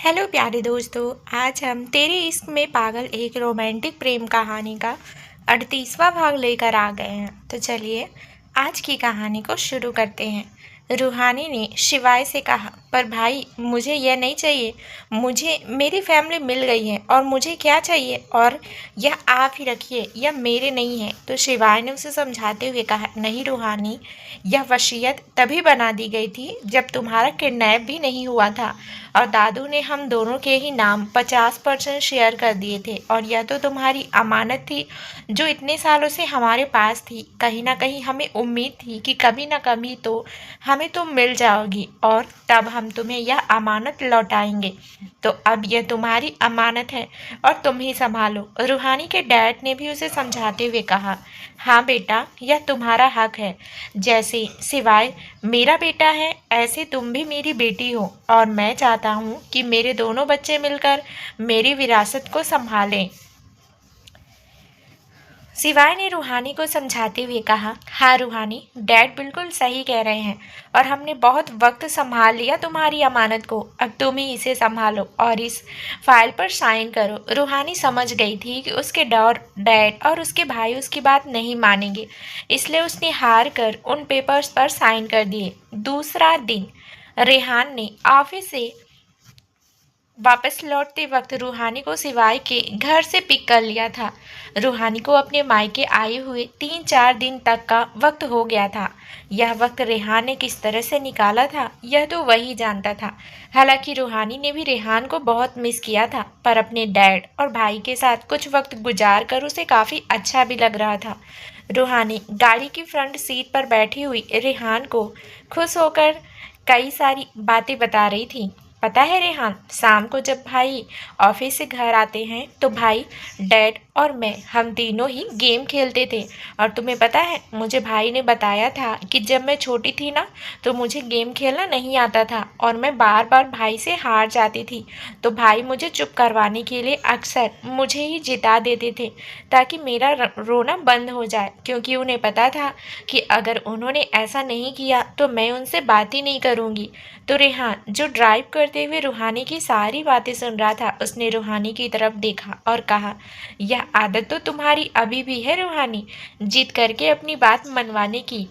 Hello प्यारे दोस्तों। आज हम तेरे इश्क में पागल एक रोमांटिक प्रेम कहानी का 38वां भाग लेकर आ गए हैं। तो चलिए आज की कहानी को शुरू करते हैं। रूहानी ने शिवाय से कहा, पर भाई मुझे यह नहीं चाहिए। मुझे मेरी फैमिली मिल गई है और मुझे क्या चाहिए, और यह आप ही रखिए, यह मेरे नहीं है। तो शिवाय ने उसे समझाते हुए कहा, नहीं रूहानी, यह वसीयत तभी बना दी गई थी जब तुम्हारा किडनैप भी नहीं हुआ था और दादू ने हम दोनों के ही नाम 50% शेयर कर दिए थे, और यह तो तुम्हारी अमानत थी जो इतने सालों से हमारे पास थी। कहीं ना कहीं हमें उम्मीद थी कि कभी ना कभी तो हमें तुम मिल जाओगी और तब हम तुम्हें यह अमानत लौटाएंगे। तो अब यह तुम्हारी अमानत है और तुम ही संभालो। रूहानी के डैड ने भी उसे समझाते हुए कहा, हाँ बेटा, यह तुम्हारा हक है। जैसे सिवाय मेरा बेटा है ऐसे तुम भी मेरी बेटी हो, और मैं चाहता हूँ कि मेरे दोनों बच्चे मिलकर मेरी विरासत को संभालें। सिवाय ने रूहानी को समझाते हुए कहा, हाँ रूहानी, डैड बिल्कुल सही कह रहे हैं और हमने बहुत वक्त संभाल लिया तुम्हारी अमानत को। अब तुम ही इसे संभालो और इस फाइल पर साइन करो। रूहानी समझ गई थी कि उसके डैड और उसके भाई उसकी बात नहीं मानेंगे, इसलिए उसने हार कर उन पेपर्स पर साइन कर दिए। दूसरा दिन रेहान ने ऑफिस से वापस लौटते वक्त रूहानी को सिवाय के घर से पिक कर लिया था। रूहानी को अपने मायके आए हुए 3-4 दिन तक का वक्त हो गया था। यह वक्त रेहान ने किस तरह से निकाला था यह तो वही जानता था। हालांकि रूहानी ने भी रेहान को बहुत मिस किया था, पर अपने डैड और भाई के साथ कुछ वक्त गुजार कर उसे काफ़ी अच्छा भी लग रहा था। रूहानी गाड़ी की फ्रंट सीट पर बैठी हुई रेहान को खुश होकर कई सारी बातें बता रही थी। पता है रेहान, शाम को जब भाई ऑफिस से घर आते हैं तो भाई, डैड और मैं हम तीनों ही गेम खेलते थे। और तुम्हें पता है, मुझे भाई ने बताया था कि जब मैं छोटी थी ना तो मुझे गेम खेलना नहीं आता था और मैं बार बार भाई से हार जाती थी। तो भाई मुझे चुप करवाने के लिए अक्सर मुझे ही जिता देते थे ताकि मेरा रोना बंद हो जाए, क्योंकि उन्हें पता था कि अगर उन्होंने ऐसा नहीं किया तो मैं उनसे बात ही नहीं करूँगी। तो रेहान, जो ड्राइव करते हुए रूहानी की सारी बातें सुन रहा था, उसने रूहानी की तरफ देखा और कहा, यह आदत तो तुम्हारी अभी भी है रूहानी, जीत करके अपनी बात मनवाने की।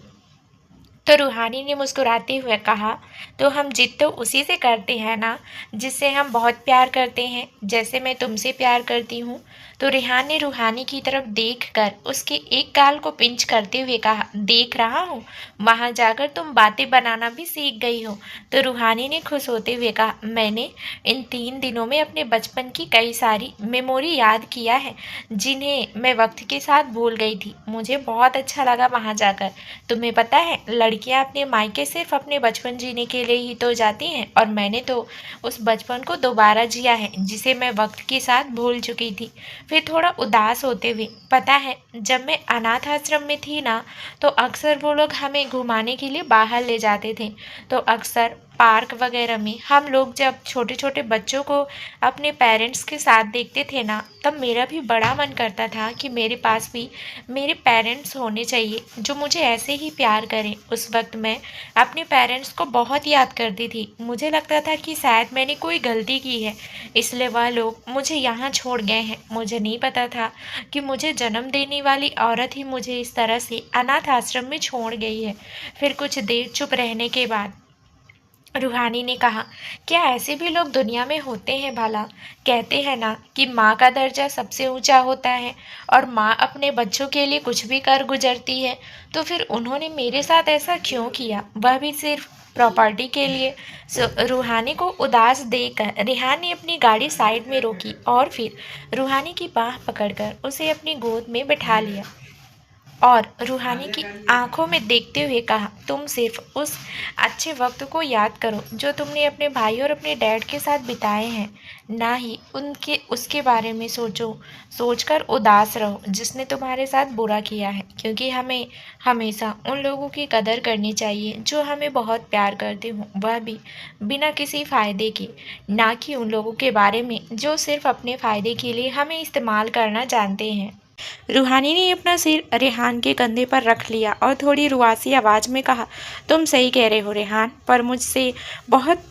तो रूहानी ने मुस्कुराते हुए कहा, तो हम जिद तो उसी से करते हैं ना जिससे हम बहुत प्यार करते हैं, जैसे मैं तुमसे प्यार करती हूँ। तो रेहान ने रूहानी की तरफ देखकर उसके एक गाल को पिंच करते हुए कहा, देख रहा हूँ, वहाँ जाकर तुम बातें बनाना भी सीख गई हो। तो रूहानी ने खुश होते हुए कहा, मैंने इन 3 दिनों में अपने बचपन की कई सारी मेमोरी याद किया है जिन्हें मैं वक्त के साथ भूल गई थी। मुझे बहुत अच्छा लगा वहाँ जाकर। तुम्हें पता है, लड़कियाँ अपने मायके सिर्फ अपने बचपन जीने के लिए ही तो जाती हैं, और मैंने तो उस बचपन को दोबारा जिया है जिसे मैं वक्त के साथ भूल चुकी थी। फिर थोड़ा उदास होते हुए, पता है, जब मैं अनाथ आश्रम में थी ना तो अक्सर वो लोग हमें घुमाने के लिए बाहर ले जाते थे। तो अक्सर पार्क वगैरह में हम लोग जब छोटे छोटे बच्चों को अपने पेरेंट्स के साथ देखते थे ना, तब मेरा भी बड़ा मन करता था कि मेरे पास भी मेरे पेरेंट्स होने चाहिए जो मुझे ऐसे ही प्यार करें। उस वक्त मैं अपने पेरेंट्स को बहुत याद करती थी। मुझे लगता था कि शायद मैंने कोई गलती की है, इसलिए वह लोग मुझे यहाँ छोड़ गए हैं। मुझे नहीं पता था कि मुझे जन्म देने वाली औरत ही मुझे इस तरह से अनाथ आश्रम में छोड़ गई है। फिर कुछ देर चुप रहने के बाद रूहानी ने कहा, क्या ऐसे भी लोग दुनिया में होते हैं भला? कहते हैं ना कि माँ का दर्जा सबसे ऊंचा होता है और माँ अपने बच्चों के लिए कुछ भी कर गुजरती है। तो फिर उन्होंने मेरे साथ ऐसा क्यों किया, वह भी सिर्फ प्रॉपर्टी के लिए? रूहानी को उदास देखकर रेहान ने अपनी गाड़ी साइड में रोकी और फिर रूहानी की बाह पकड़कर उसे अपनी गोद में बैठा लिया और रूहानी की आंखों में देखते हुए कहा, तुम सिर्फ उस अच्छे वक्त को याद करो जो तुमने अपने भाई और अपने डैड के साथ बिताए हैं, ना ही उनके उसके बारे में सोचकर उदास रहो जिसने तुम्हारे साथ बुरा किया है, क्योंकि हमें हमेशा उन लोगों की कदर करनी चाहिए जो हमें बहुत प्यार करते हों, वह भी बिना किसी फ़ायदे के, ना कि उन लोगों के बारे में जो सिर्फ अपने फ़ायदे के लिए हमें इस्तेमाल करना जानते हैं। रूहानी ने अपना सिर रेहान के कंधे पर रख लिया और थोड़ी रुआसी आवाज़ में कहा, तुम सही कह रहे हो रेहान, पर मुझसे बहुत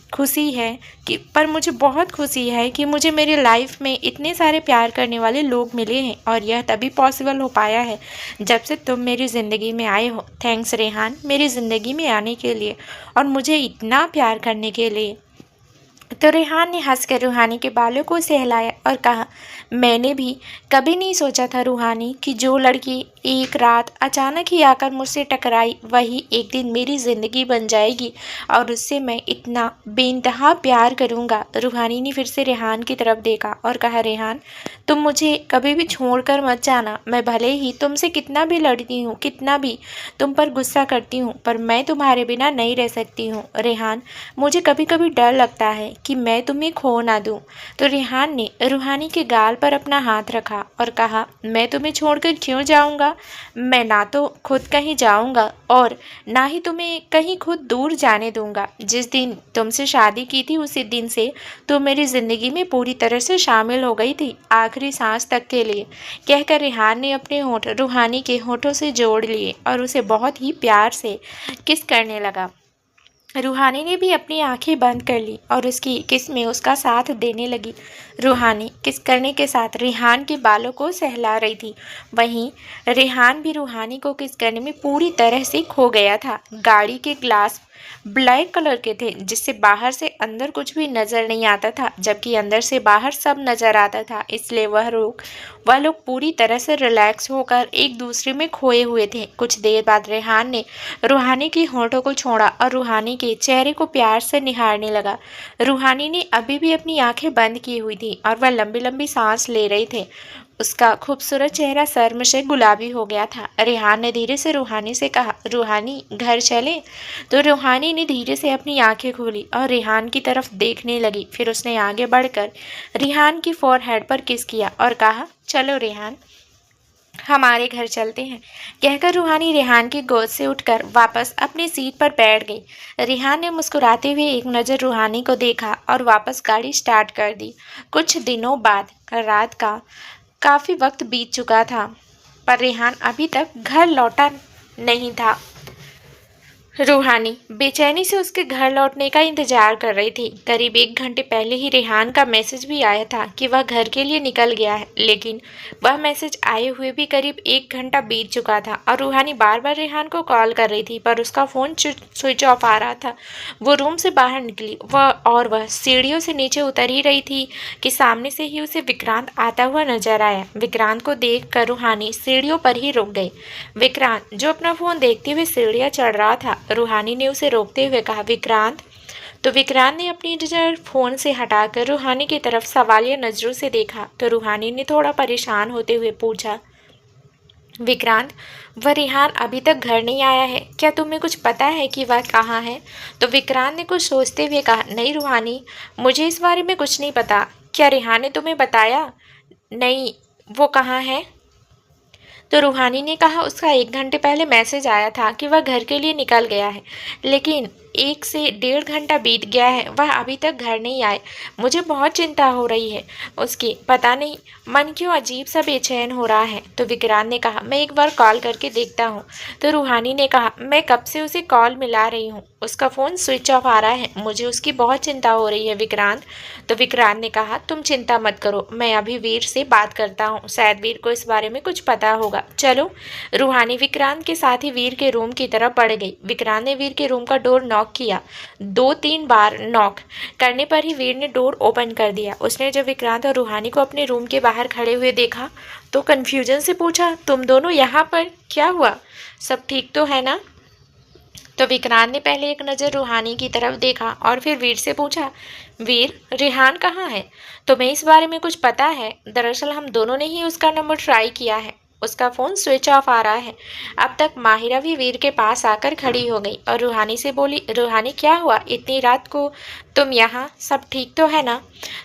खुशी है पर मुझे बहुत खुशी है कि मुझे मेरी लाइफ में इतने सारे प्यार करने वाले लोग मिले हैं और यह तभी पॉसिबल हो पाया है जब से तुम मेरी ज़िंदगी में आए हो। थैंक्स रेहान, मेरी ज़िंदगी में आने के लिए और मुझे इतना प्यार करने के लिए। तो रेहान ने हंसकर रूहानी के बालों को सहलाया और कहा, मैंने भी कभी नहीं सोचा था रूहानी कि जो लड़की एक रात अचानक ही आकर मुझसे टकराई वही एक दिन मेरी ज़िंदगी बन जाएगी और उससे मैं इतना बेइंतहा प्यार करूँगा। रूहानी ने फिर से रेहान की तरफ देखा और कहा, रेहान तुम मुझे कभी भी छोड़कर मत जाना। मैं भले ही तुमसे कितना भी लड़ती हूँ, कितना भी तुम पर गुस्सा करती हूँ, पर मैं तुम्हारे बिना नहीं रह सकती हूँ। रेहान मुझे कभी कभी डर लगता है कि मैं तुम्हें खो ना दूँ। तो रेहान ने रूहानी के गाल पर अपना हाथ रखा और कहा, मैं तुम्हें छोड़कर क्यों जाऊँगा? मैं ना तो खुद कहीं जाऊँगा और ना ही तुम्हें कहीं खुद दूर जाने दूँगा। जिस दिन तुमसे शादी की थी उसी दिन से तुम मेरी ज़िंदगी में पूरी तरह से शामिल हो गई थी, आखिरी सांस तक के लिए। कहकर रेहान ने अपने होंठ रूहानी के होठों से जोड़ लिए और उसे बहुत ही प्यार से किस करने लगा। रूहानी ने भी अपनी आंखें बंद कर ली और उसकी किस में उसका साथ देने लगी। रूहानी किस करने के साथ रेहान के बालों को सहला रही थी, वहीं रेहान भी रूहानी को किस करने में पूरी तरह से खो गया था। गाड़ी के ग्लास ब्लैक कलर के थे जिससे बाहर से अंदर कुछ भी नजर नहीं आता था, जबकि अंदर से बाहर सब नजर आता था। इसलिए वह लोग पूरी तरह से रिलैक्स होकर एक दूसरे में खोए हुए थे। कुछ देर बाद रेहान ने रूहानी की होठों को छोड़ा और रूहानी के चेहरे को प्यार से निहारने लगा। रूहानी ने अभी भी अपनी आंखें बंद की हुई थी और वह लंबी लंबी सांस ले रहे थे। उसका खूबसूरत चेहरा शर्म से गुलाबी हो गया था। रेहान ने धीरे से रूहानी से कहा, रूहानी घर चले? तो रूहानी ने धीरे से अपनी आंखें खोली और रेहान की तरफ देखने लगी। फिर उसने आगे बढ़कर रेहान की फोरहेड पर किस किया और कहा, चलो रेहान हमारे घर चलते हैं। कहकर रूहानी रेहान की गोद से उठकर वापस अपनी सीट पर बैठ गई। रेहान ने मुस्कुराते हुए एक नज़र रूहानी को देखा और वापस गाड़ी स्टार्ट कर दी। कुछ दिनों बाद रात का काफ़ी वक्त बीत चुका था पर रेहान अभी तक घर लौटा नहीं था। रूहानी बेचैनी से उसके घर लौटने का इंतजार कर रही थी। करीब 1 घंटे पहले ही रेहान का मैसेज भी आया था कि वह घर के लिए निकल गया है, लेकिन वह मैसेज आए हुए भी करीब 1 घंटा बीत चुका था और रूहानी बार बार रेहान को कॉल कर रही थी पर उसका फ़ोन स्विच ऑफ आ रहा था। वो रूम से बाहर निकली वह सीढ़ियों से नीचे उतर ही रही थी कि सामने से ही उसे विक्रांत आता हुआ नजर आया। विक्रांत को देख कर रूहानी सीढ़ियों पर ही रुक गई। विक्रांत जो अपना फ़ोन देखते हुए सीढ़ियाँ चढ़ रहा था, रूहानी ने उसे रोकते हुए कहा, विक्रांत। तो विक्रांत ने अपनी नज़र फ़ोन से हटाकर रूहानी की तरफ सवालिया नज़रों से देखा। तो रूहानी ने थोड़ा परेशान होते हुए पूछा, विक्रांत वह रेहान अभी तक घर नहीं आया है, क्या तुम्हें कुछ पता है कि वह कहाँ है? तो विक्रांत ने कुछ सोचते हुए कहा, नहीं रूहानी, मुझे इस बारे में कुछ नहीं पता। क्या रेहान ने तुम्हें बताया? नहीं, वो कहाँ है? तो रूहानी ने कहा, उसका 1 घंटे पहले मैसेज आया था कि वह घर के लिए निकल गया है, लेकिन 1 से 1.5 घंटा बीत गया है, वह अभी तक घर नहीं आए। मुझे बहुत चिंता हो रही है उसकी, पता नहीं मन क्यों अजीब सा बेचैन हो रहा है। तो विक्रांत ने कहा, मैं एक बार कॉल करके देखता हूँ। तो रूहानी ने कहा, मैं कब से उसे कॉल मिला रही हूँ, उसका फ़ोन स्विच ऑफ आ रहा है, मुझे उसकी बहुत चिंता हो रही है विक्रांत। तो विक्रांत ने कहा, तुम चिंता मत करो, मैं अभी वीर से बात करता हूँ, शायद वीर को इस बारे में कुछ पता होगा। चलो। रूहानी विक्रांत के साथ ही वीर के रूम की तरफ बढ़ गई। विक्रांत ने वीर के रूम का डोर नॉक किया। 2-3 बार नॉक करने पर ही वीर ने डोर ओपन कर दिया। उसने जब विक्रांत और रूहानी को अपने रूम के बाहर खड़े हुए देखा तो कन्फ्यूजन से पूछा, तुम दोनों यहाँ पर? क्या हुआ? सब ठीक तो है ना? तो विक्रांत ने पहले एक नज़र रूहानी की तरफ देखा और फिर वीर से पूछा, वीर रेहान कहाँ है? तुम्हें इस बारे में कुछ पता है? दरअसल हम दोनों ने ही उसका नंबर ट्राई किया है, उसका फ़ोन स्विच ऑफ आ रहा है। अब तक माहिरा भी वीर के पास आकर खड़ी हो गई और रूहानी से बोली, रूहानी क्या हुआ इतनी रात को तुम यहाँ, सब ठीक तो है ना?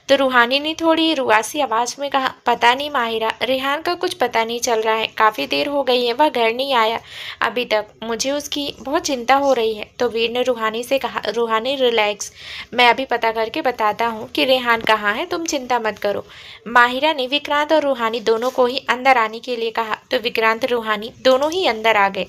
तो रूहानी ने थोड़ी रुआसी आवाज़ में कहा, पता नहीं माहिरा, रेहान का कुछ पता नहीं चल रहा है, काफ़ी देर हो गई है वह घर नहीं आया अभी तक, मुझे उसकी बहुत चिंता हो रही है। तो वीर ने रूहानी से कहा, रूहानी रिलैक्स, मैं अभी पता करके बताता हूँ कि रेहान कहाँ है, तुम चिंता मत करो। माहिरा ने विक्रांत और रूहानी दोनों को ही अंदर आने के लिए कहा तो विक्रांत रूहानी दोनों ही अंदर आ गए।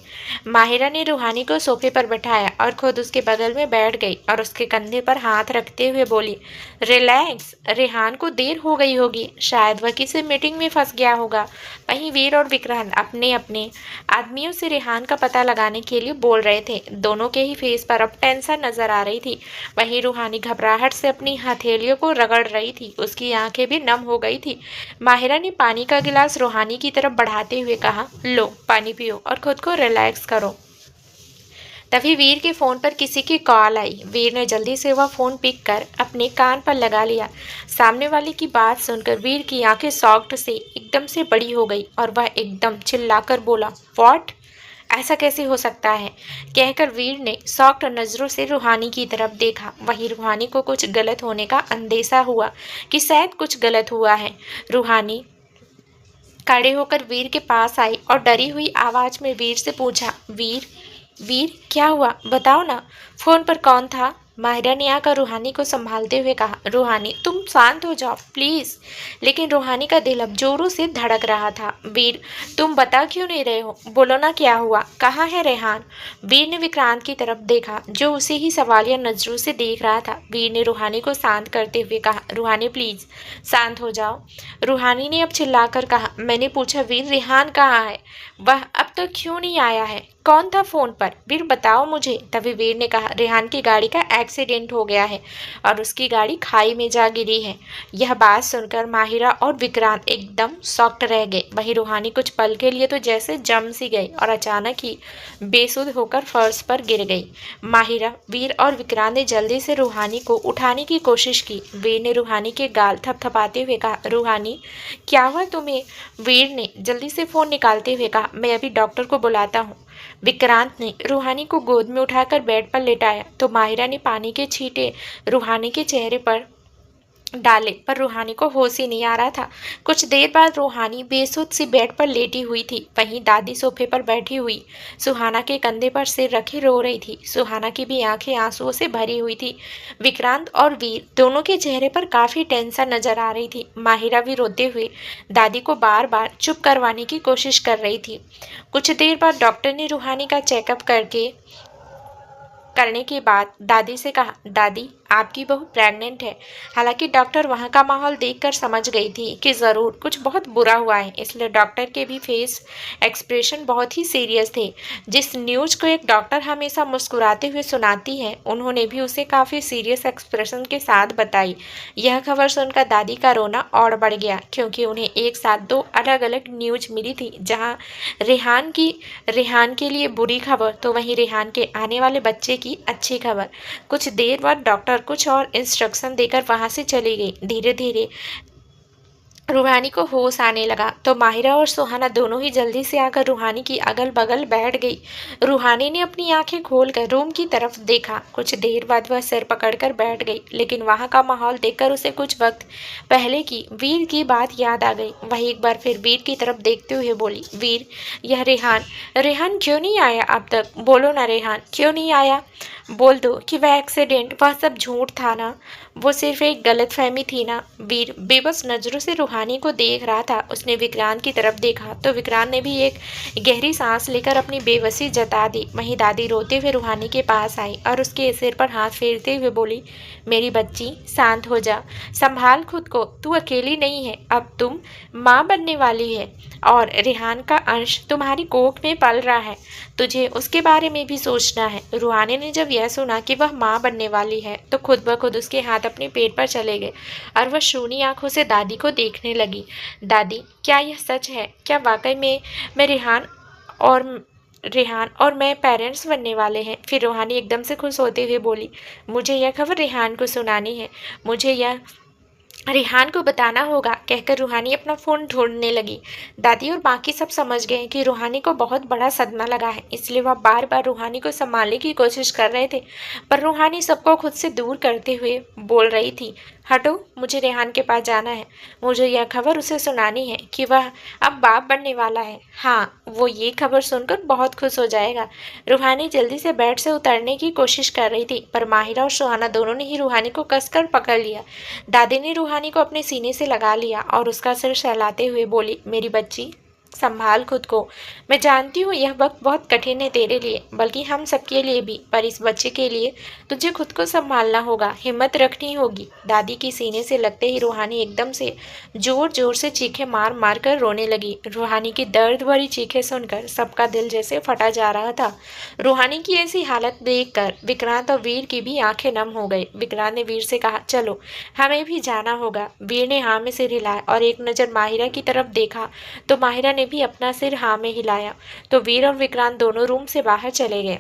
माहिरा ने रूहानी को सोफे पर बैठाया और खुद उसके बगल में बैठ गई और उसके कंधे पर हाथ रखते हुए बोली, रिलैक्स, रेहान को देर हो गई होगी, शायद वह किसी मीटिंग में फंस गया होगा। वहीं वीर और विक्रांत अपने अपने आदमियों से रेहान का पता लगाने के लिए बोल रहे थे। दोनों के ही फेस पर अब टेंशन नजर आ रही थी। वहीं रूहानी घबराहट से अपनी हथेलियों को रगड़ रही थी, उसकी आंखें भी नम हो गई थी। माहिरा ने पानी का गिलास रूहानी की तरफ बढ़ाते हुए कहा, लो पानी पियो और खुद को रिलैक्स करो। तभी वीर के फोन पर किसी की कॉल आई। वीर ने जल्दी से वह फोन पिक कर अपने कान पर लगा लिया। सामने वाले की बात सुनकर वीर की आंखें शॉक्ड से एकदम से बड़ी हो गई और वह एकदम चिल्लाकर बोला, व्हाट, ऐसा कैसे हो सकता है? कहकर वीर ने शॉक्ड नजरों से रूहानी की तरफ देखा। वहीं रूहानी को कुछ गलत होने का अंदेशा हुआ कि शायद कुछ गलत हुआ है। रूहानी खड़े होकर वीर के पास आई और डरी हुई आवाज में वीर से पूछा, वीर, वीर क्या हुआ, बताओ ना, फोन पर कौन था? माहिरा ने आकर रूहानी को संभालते हुए कहा, रूहानी तुम शांत हो जाओ प्लीज। लेकिन रूहानी का दिल अब जोरों से धड़क रहा था। वीर, तुम बता क्यों नहीं रहे हो, बोलो ना क्या हुआ, कहाँ है रेहान? वीर ने विक्रांत की तरफ देखा जो उसे ही सवालिया नजरों से देख रहा था। वीर ने रूहानी को शांत करते हुए कहा, रूहानी प्लीज शांत हो जाओ। रूहानी ने अब चिल्लाकर कहा, मैंने पूछा वीर, रेहान कहाँ है? वह अब तक क्यों नहीं आया है? कौन था फोन पर? वीर बताओ मुझे। तभी वीर ने कहा, रेहान की गाड़ी का एक्सीडेंट हो गया है और उसकी गाड़ी खाई में जा गिरी है। यह बात सुनकर माहिरा और विक्रांत एकदम शॉक्ड रह गए। वहीं रूहानी कुछ पल के लिए तो जैसे जम सी गई और अचानक ही बेसुध होकर फर्श पर गिर गई। माहिरा, वीर और विक्रांत ने जल्दी से रूहानी को उठाने की कोशिश की। वीर ने रूहानी के गाल थपथपाते हुए कहा, रूहानी क्या हुआ तुम्हें? वीर ने जल्दी से फोन निकालते हुए कहा, मैं अभी डॉक्टर को बुलाता हूँ। विक्रांत ने रूहानी को गोद में उठाकर बेड पर लेटाया तो माहिरा ने पानी के छींटे रूहानी के चेहरे पर डाले, पर रूहानी को होश ही नहीं आ रहा था। कुछ देर बाद रूहानी बेसुध सी बेड पर लेटी हुई थी। वहीं दादी सोफे पर बैठी हुई सुहाना के कंधे पर सिर रखे रो रही थी। सुहाना की भी आंखें आंसुओं से भरी हुई थी। विक्रांत और वीर दोनों के चेहरे पर काफी टेंशन नजर आ रही थी। माहिरा भी रोते हुए दादी को बार बार चुप करवाने की कोशिश कर रही थी। कुछ देर बाद डॉक्टर ने रूहानी का चेकअप करने के बाद दादी से कहा, दादी आपकी बहू प्रेग्नेंट है। हालांकि डॉक्टर वहां का माहौल देखकर समझ गई थी कि ज़रूर कुछ बहुत बुरा हुआ है, इसलिए डॉक्टर के भी फेस एक्सप्रेशन बहुत ही सीरियस थे। जिस न्यूज़ को एक डॉक्टर हमेशा मुस्कुराते हुए सुनाती है, उन्होंने भी उसे काफ़ी सीरियस एक्सप्रेशन के साथ बताई। यह खबर सुनकर दादी का रोना और बढ़ गया, क्योंकि उन्हें एक साथ दो अलग अलग न्यूज मिली थी, जहाँ रेहान के लिए बुरी खबर तो वहीं रेहान के आने वाले बच्चे की अच्छी खबर। कुछ देर बाद डॉक्टर कुछ और इंस्ट्रक्शन देकर वहां से चली गई। धीरे धीरे रूहानी को होश आने लगा तो माहिरा और सुहाना दोनों ही जल्दी से आकर रूहानी की अगल बगल बैठ गई। रूहानी ने अपनी आंखें खोलकर रूम की तरफ देखा। कुछ देर बाद वह सिर पकड़कर बैठ गई, लेकिन वहां का माहौल देखकर उसे कुछ वक्त पहले की वीर की बात याद आ गई। वह एक बार फिर वीर की तरफ देखते हुए बोली, वीर, यह रेहान रेहान क्यों नहीं आया अब तक? बोलो ना रेहान क्यों नहीं आया? बोल दो कि वह एक्सीडेंट, वह सब झूठ था ना, वो सिर्फ एक गलतफहमी थी ना। वीर बेबस नजरों से रूहानी को देख रहा था। उसने विक्रांत की तरफ देखा तो विक्रांत ने भी एक गहरी सांस लेकर अपनी बेबसी जता दी। वहीं दादी रोते हुए रूहानी के पास आई और उसके सिर पर हाथ फेरते हुए बोली, मेरी बच्ची शांत हो जा, संभाल खुद को, तू अकेली नहीं है, अब तुम माँ बनने वाली है और रेहान का अंश तुम्हारी कोख में पल रहा है, तुझे उसके बारे में भी सोचना है। रूहानी ने जब यह सुना कि वह माँ बनने वाली है तो खुद ब खुद उसके हाथ अपने पेट पर चले गए और वह शूनी आंखों से दादी को देखने लगी। दादी, क्या यह सच है? क्या वाकई में मैं रेहान और मैं पेरेंट्स बनने वाले हैं? फिर रूहानी एकदम से खुश होते हुए बोली, मुझे यह खबर रेहान को सुनानी है, मुझे यह रेहान को बताना होगा। कहकर रूहानी अपना फ़ोन ढूंढने लगी। दादी और बाकी सब समझ गए कि रूहानी को बहुत बड़ा सदमा लगा है, इसलिए वह बार बार रूहानी को संभालने की कोशिश कर रहे थे, पर रूहानी सबको खुद से दूर करते हुए बोल रही थी, हटो, मुझे रेहान के पास जाना है, मुझे यह खबर उसे सुनानी है कि वह अब बाप बनने वाला है। हाँ, वो ये खबर सुनकर बहुत खुश हो जाएगा। रूहानी जल्दी से बेड से उतरने की कोशिश कर रही थी, पर माहिरा और सुहाना दोनों ने ही रूहानी को कसकर पकड़ लिया। दादी ने रूहानी को अपने सीने से लगा लिया और उसका सिर सहलाते हुए बोली, मेरी बच्ची संभाल खुद को। मैं जानती हूँ यह वक्त बहुत कठिन है तेरे लिए, बल्कि हम सबके लिए भी, पर इस बच्चे के लिए तुझे खुद को संभालना होगा, हिम्मत रखनी होगी। दादी के सीने से लगते ही रूहानी एकदम से जोर जोर से चीखें मार मार कर रोने लगी। रूहानी की दर्द भरी चीखें सुनकर सबका दिल जैसे फटा जा रहा था। रूहानी की ऐसी हालत देखकर विक्रांत और वीर की भी आंखें नम हो गई। विक्रांत ने वीर से कहा, चलो हमें भी जाना होगा। वीर ने हाँ में सिर हिलाया और एक नज़र माहिरा की तरफ देखा तो माहिरा ने भी अपना सिर हाँ में हिलाया। तो वीर और विक्रांत दोनों रूम से बाहर चले गए।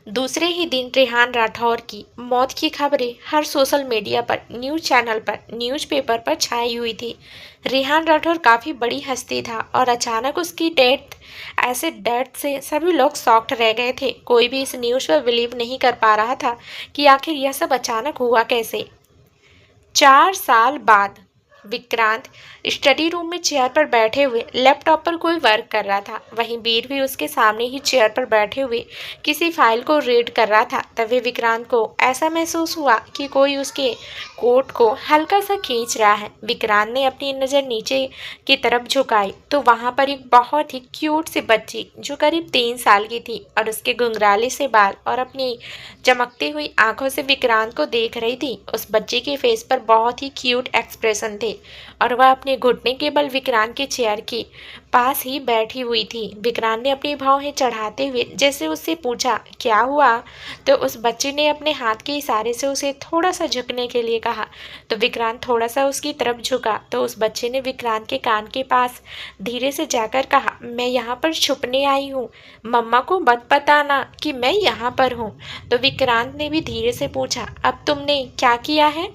दूसरे ही दिन रेहान राठौर की मौत की खबरें हर सोशल मीडिया पर, न्यूज़ चैनल पर, न्यूज़पेपर पर छाई हुई थी। रेहान राठौर काफ़ी बड़ी हस्ती था और अचानक उसकी डेथ से सभी लोग शॉक्ड रह गए थे। कोई भी इस न्यूज़ पर बिलीव नहीं कर पा रहा था कि आखिर यह सब अचानक हुआ कैसे। 4 साल बाद विक्रांत स्टडी रूम में चेयर पर बैठे हुए लैपटॉप पर कोई वर्क कर रहा था। वहीं वीर भी उसके सामने ही चेयर पर बैठे हुए किसी फाइल को रीड कर रहा था। तभी विक्रांत को ऐसा महसूस हुआ कि कोई उसके कोट को हल्का सा खींच रहा है। विक्रांत ने अपनी नज़र नीचे की तरफ झुकाई तो वहां पर एक बहुत ही क्यूट सी बच्ची जो करीब 3 साल की थी और उसके घुंघराले से बाल और अपनी चमकती हुई आंखों से विक्रांत को देख रही थी। उस बच्ची के फेस पर बहुत ही क्यूट एक्सप्रेशन थे और वह अपने घुटने के बल विक्रांत के चेयर के पास ही बैठी हुई थी। विक्रांत ने अपनी भौहें चढ़ाते हुए जैसे उससे पूछा, क्या हुआ? तो उस बच्चे ने अपने हाथ के इशारे से उसे थोड़ा सा झुकने के लिए कहा। तो विक्रांत थोड़ा सा उसकी तरफ झुका तो उस बच्चे ने विक्रांत के कान के पास धीरे से जाकर कहा, मैं यहाँ पर छुपने आई हूँ, मम्मा को मत बताना कि मैं यहाँ पर हूँ। तो विक्रांत ने भी धीरे से पूछा, अब तुमने क्या किया है?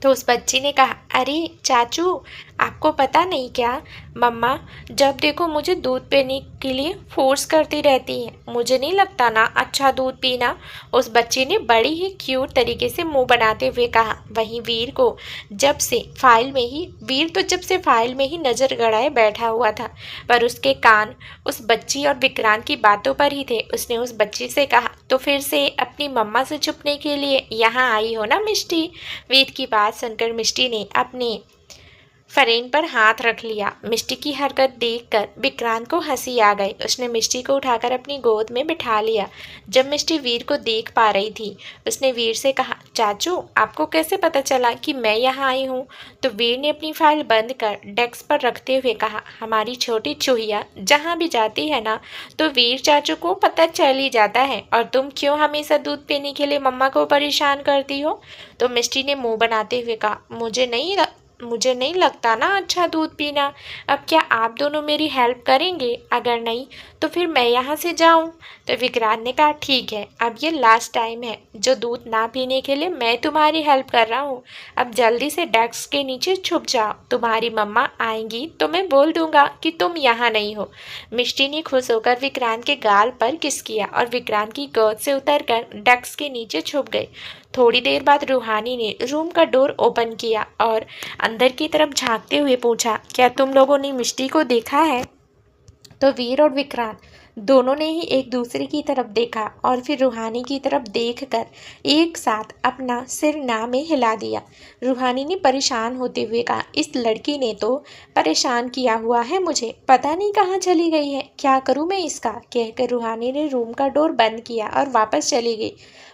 तो उस बच्ची ने कहा, अरे चाचू, आपको पता नहीं क्या, मम्मा जब देखो मुझे दूध पीने के लिए फोर्स करती रहती है, मुझे नहीं लगता ना अच्छा दूध पीना। उस बच्ची ने बड़ी ही क्यूट तरीके से मुंह बनाते हुए कहा। वहीं वीर जब से फाइल में ही नज़र गड़ाए बैठा हुआ था, पर उसके कान उस बच्ची और विक्रांत की बातों पर ही थे। उसने उस बच्ची से कहा, तो फिर से अपनी मम्मा से छुपने के लिए यहाँ आई हो ना मिष्टी? वीर की बात सुनकर मिष्टी ने अपने फरेन पर हाथ रख लिया। मिष्टी की हरकत देखकर विक्रांत को हंसी आ गई। उसने मिष्टी को उठाकर अपनी गोद में बिठा लिया। जब मिष्टी वीर को देख पा रही थी उसने वीर से कहा, चाचू आपको कैसे पता चला कि मैं यहाँ आई हूँ? तो वीर ने अपनी फाइल बंद कर डेस्क पर रखते हुए कहा, हमारी छोटी चूहिया जहाँ भी जाती है ना तो वीर चाचू को पता चल ही जाता है। और तुम क्यों हमेशा दूध पीने के लिए मम्मा को परेशान करती हो? तो मिष्टी ने मुँह बनाते हुए कहा, मुझे नहीं लगता ना अच्छा दूध पीना। अब क्या आप दोनों मेरी हेल्प करेंगे? अगर नहीं तो फिर मैं यहाँ से जाऊँ? तो विक्रांत ने कहा, ठीक है, अब ये लास्ट टाइम है जो दूध ना पीने के लिए मैं तुम्हारी हेल्प कर रहा हूँ। अब जल्दी से डेस्क के नीचे छुप जाओ, तुम्हारी मम्मा आएंगी तो मैं बोल दूंगा कि तुम यहाँ नहीं हो। मिष्टी ने खुश होकर विक्रांत के गाल पर किस किया और विक्रांत की गोद से उतरकर डेस्क के नीचे छुप गई। थोड़ी देर बाद रूहानी ने रूम का डोर ओपन किया और अंदर की तरफ झांकते हुए पूछा, क्या तुम लोगों ने मिष्टी को देखा है? तो वीर और विक्रांत दोनों ने ही एक दूसरे की तरफ देखा और फिर रूहानी की तरफ देखकर एक साथ अपना सिर ना में हिला दिया। रूहानी ने परेशान होते हुए कहा, इस लड़की ने तो परेशान किया हुआ है मुझे, पता नहीं कहाँ चली गई है, क्या करूँ मैं इसका? कहकर रूहानी ने रूम का डोर बंद किया और वापस चली गई।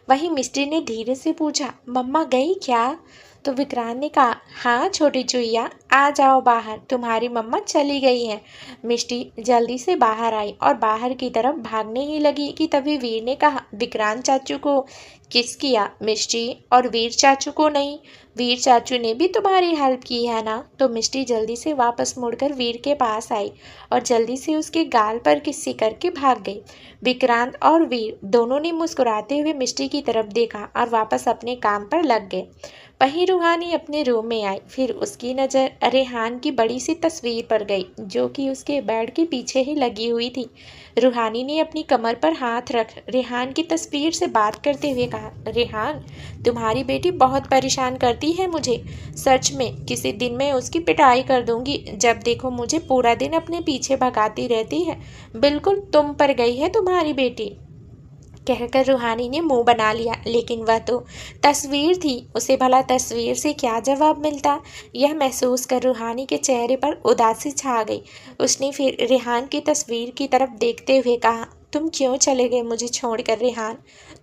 वहीं मिस्टी ने धीरे से पूछा, मम्मा गई क्या? तो विक्रांत ने कहा, हाँ छोटी चुईया, आ जाओ बाहर, तुम्हारी मम्मा चली गई है। मिष्टी जल्दी से बाहर आई और बाहर की तरफ भागने ही लगी कि तभी वीर ने कहा, विक्रांत चाचू को किस किया, मिष्टी, और वीर चाचू को नहीं? वीर चाचू ने भी तुम्हारी हेल्प की है ना? तो मिष्टी जल्दी से वापस मुड़कर वीर के पास आई और जल्दी से उसके गाल पर किस्सी करके भाग गई। विक्रांत और वीर दोनों ने मुस्कुराते हुए मिष्टी की तरफ देखा और वापस अपने काम पर लग गए। वहीं रूहानी अपने रूम में आई। फिर उसकी नज़र रेहान की बड़ी सी तस्वीर पर गई जो कि उसके बेड के पीछे ही लगी हुई थी। रूहानी ने अपनी कमर पर हाथ रख रेहान की तस्वीर से बात करते हुए कहा, रेहान तुम्हारी बेटी बहुत परेशान करती है मुझे, सच में किसी दिन मैं उसकी पिटाई कर दूंगी। जब देखो मुझे पूरा दिन अपने पीछे भगाती रहती है, बिल्कुल तुम पर गई है तुम्हारी बेटी। कहकर रूहानी ने मुंह बना लिया। लेकिन वह तो तस्वीर थी, उसे भला तस्वीर से क्या जवाब मिलता? यह महसूस कर रूहानी के चेहरे पर उदासी छा गई। उसने फिर रेहान की तस्वीर की तरफ देखते हुए कहा, तुम क्यों चले गए मुझे छोड़कर रेहान?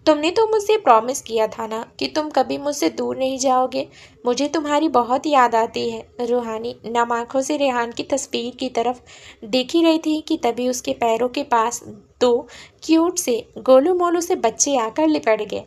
तुमने तो मुझसे प्रॉमिस किया था ना कि तुम कभी मुझसे दूर नहीं जाओगे। मुझे तुम्हारी बहुत याद आती है। रूहानी नम आंखों से रेहान की तस्वीर की तरफ देख ही रही थी कि तभी उसके पैरों के पास दो क्यूट से गोलू मोलू से बच्चे आकर लिपट गए।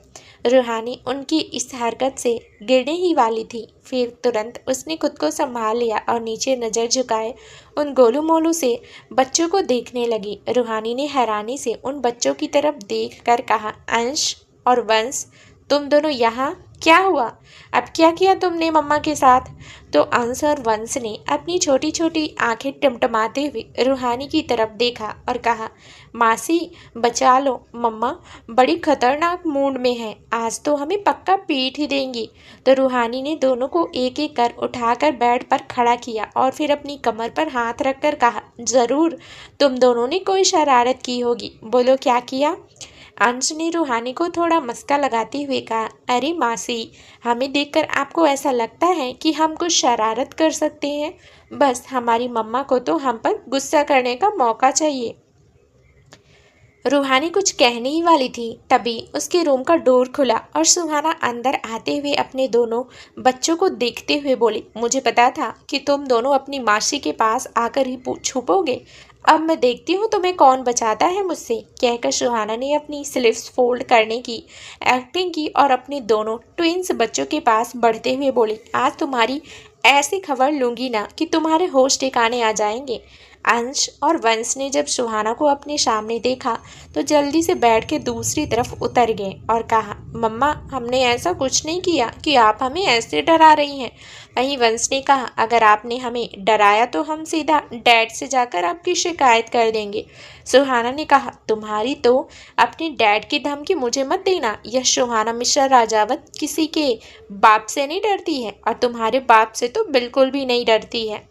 रूहानी उनकी इस हरकत से गिरने ही वाली थी, फिर तुरंत उसने खुद को संभाल लिया और नीचे नज़र झुकाए उन गोलू मोलू से बच्चों को देखने लगी। रूहानी ने हैरानी से उन बच्चों की तरफ देख कर कहा, अंश और वंश, तुम दोनों यहाँ? क्या हुआ? अब क्या किया तुमने मम्मा के साथ? तो अंश और वंश ने अपनी छोटी छोटी आंखें टिमटिमाते हुए रूहानी की तरफ देखा और कहा, मासी बचा लो, मम्मा बड़ी खतरनाक मूड में है, आज तो हमें पक्का पीट ही देंगी। तो रूहानी ने दोनों को एक एक कर उठाकर बेड पर खड़ा किया और फिर अपनी कमर पर हाथ रखकर कहा, ज़रूर तुम दोनों ने कोई शरारत की होगी, बोलो क्या किया? अंश ने रूहानी को थोड़ा मस्का लगाते हुए कहा, अरे मासी, हमें देखकर आपको ऐसा लगता है कि हम कुछ शरारत कर सकते हैं? बस हमारी मम्मा को तो हम पर गुस्सा करने का मौका चाहिए। रूहानी कुछ कहने ही वाली थी, तभी उसके रूम का डोर खुला और सुहाना अंदर आते हुए अपने दोनों बच्चों को देखते हुए बोली, मुझे पता था कि तुम दोनों अपनी मासी के पास आकर ही छुपोगे। अब मैं देखती हूँ तुम्हें कौन बचाता है मुझसे। कहकर सुहाना ने अपनी स्लीव्स फोल्ड करने की एक्टिंग की और अपने दोनों ट्विंस बच्चों के पास बढ़ते हुए बोली, आज तुम्हारी ऐसी खबर लूंगी ना कि तुम्हारे होश ठिकाने आ जाएंगे। अंश और वंश ने जब सुहाना को अपने सामने देखा तो जल्दी से बैठ के दूसरी तरफ उतर गए और कहा, मम्मा हमने ऐसा कुछ नहीं किया कि आप हमें ऐसे डरा रही हैं। वहीं वंश ने कहा, अगर आपने हमें डराया तो हम सीधा डैड से जाकर आपकी शिकायत कर देंगे। सुहाना ने कहा, तुम्हारी तो अपने डैड की धमकी मुझे मत देना। यह सुहाना मिश्रा राजावत किसी के बाप से नहीं डरती है और तुम्हारे बाप से तो बिल्कुल भी नहीं डरती है।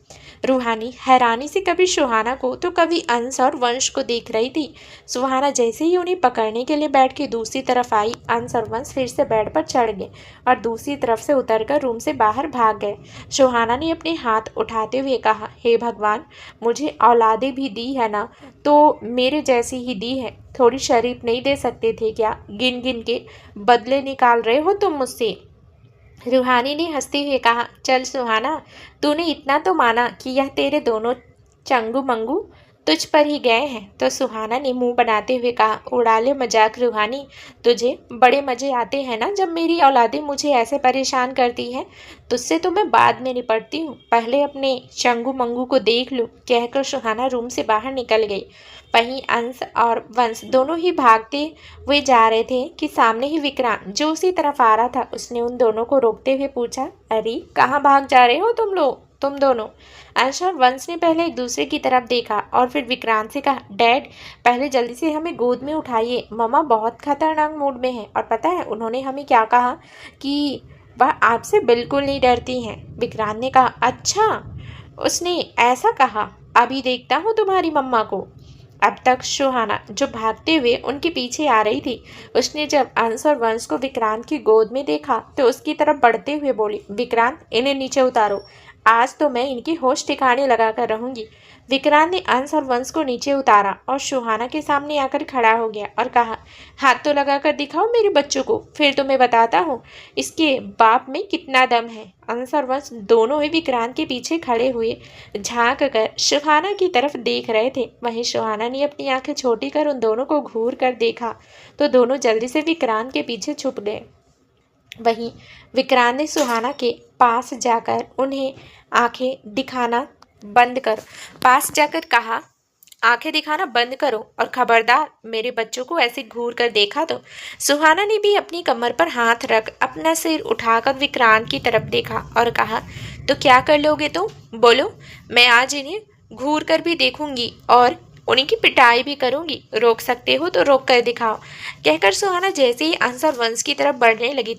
रूहानी हैरानी से कभी सुहाना को तो कभी अंश और वंश को देख रही थी। सुहाना जैसे ही उन्हें पकड़ने के लिए बैठ के दूसरी तरफ आई, अंश और वंश फिर से बेड पर चढ़ गए और दूसरी तरफ से उतरकर रूम से बाहर भाग गए। सुहाना ने अपने हाथ उठाते हुए कहा, हे भगवान, मुझे औलादे भी दी है ना तो मेरे जैसी ही दी है। थोड़ी शरीफ नहीं दे सकते थे क्या? गिन गिन के बदले निकाल रहे हो तुम मुझसे। रूहानी ने हंसते हुए कहा, चल सुहाना, तूने इतना तो माना कि यह तेरे दोनों चंगू मंगू तुझ पर ही गए हैं। तो सुहाना ने मुंह बनाते हुए कहा, उड़ा ले मजाक रूहानी, तुझे बड़े मजे आते हैं ना जब मेरी औलादें मुझे ऐसे परेशान करती हैं। तुझसे तो मैं बाद में निपटती हूँ, पहले अपने चंगू मंगू को देख लूँ। कहकर सुहाना रूम से बाहर निकल गई। वहीं अंश और वंश दोनों ही भागते हुए जा रहे थे कि सामने ही विक्रांत जो उसी तरफ आ रहा था, उसने उन दोनों को रोकते हुए पूछा, अरे कहाँ भाग जा रहे हो तुम दोनों? अंश और वंश ने पहले एक दूसरे की तरफ देखा और फिर विक्रांत से कहा, डैड पहले जल्दी से हमें गोद में उठाइए, मम्मा बहुत खतरनाक मूड में है। और पता है उन्होंने हमें क्या कहा? कि वह आपसे बिल्कुल नहीं डरती हैं। विक्रांत ने कहा, अच्छा उसने ऐसा कहा, अभी देखता हूँ तुम्हारी मम्मा को। अब तक सुहाना जो भागते हुए उनके पीछे आ रही थी, उसने जब अंश और वंश को विक्रांत की गोद में देखा तो उसकी तरफ बढ़ते हुए बोली, विक्रांत इन्हें नीचे उतारो, आज तो मैं इनकी होश ठिकाने लगा कर रहूंगी। विक्रांत ने अंश और वंश को नीचे उतारा और सुहाना के सामने आकर खड़ा हो गया और कहा, हाथ तो लगा कर दिखाओ मेरे बच्चों को, फिर तुम्हें बताता हूँ इसके बाप में कितना दम है। अंश और वंश दोनों ही विक्रांत के पीछे खड़े हुए झांक कर सुहाना की तरफ देख रहे थे। वहीं सुहाना ने अपनी आंखें छोटी कर उन दोनों को घूर कर देखा तो दोनों जल्दी से विक्रांत के पीछे छुप गए। वहीं विक्रांत ने सुहाना के पास जाकर उन्हें आंखें दिखाना बंद कर पास जाकर कहा, आंखें दिखाना बंद करो और खबरदार मेरे बच्चों को ऐसे घूर कर देखा तो। सुहाना ने भी अपनी कमर पर हाथ रख अपना सिर उठाकर विक्रांत की तरफ देखा और कहा, तो क्या कर लोगे तुम? बोलो, मैं आज इन्हें घूर कर भी देखूंगी और उन्हीं की पिटाई भी करूंगी, रोक सकते हो तो रोक कर दिखाओ। कहकर सुहाना जैसे ही अंश और वंश की तरफ बढ़ने लगी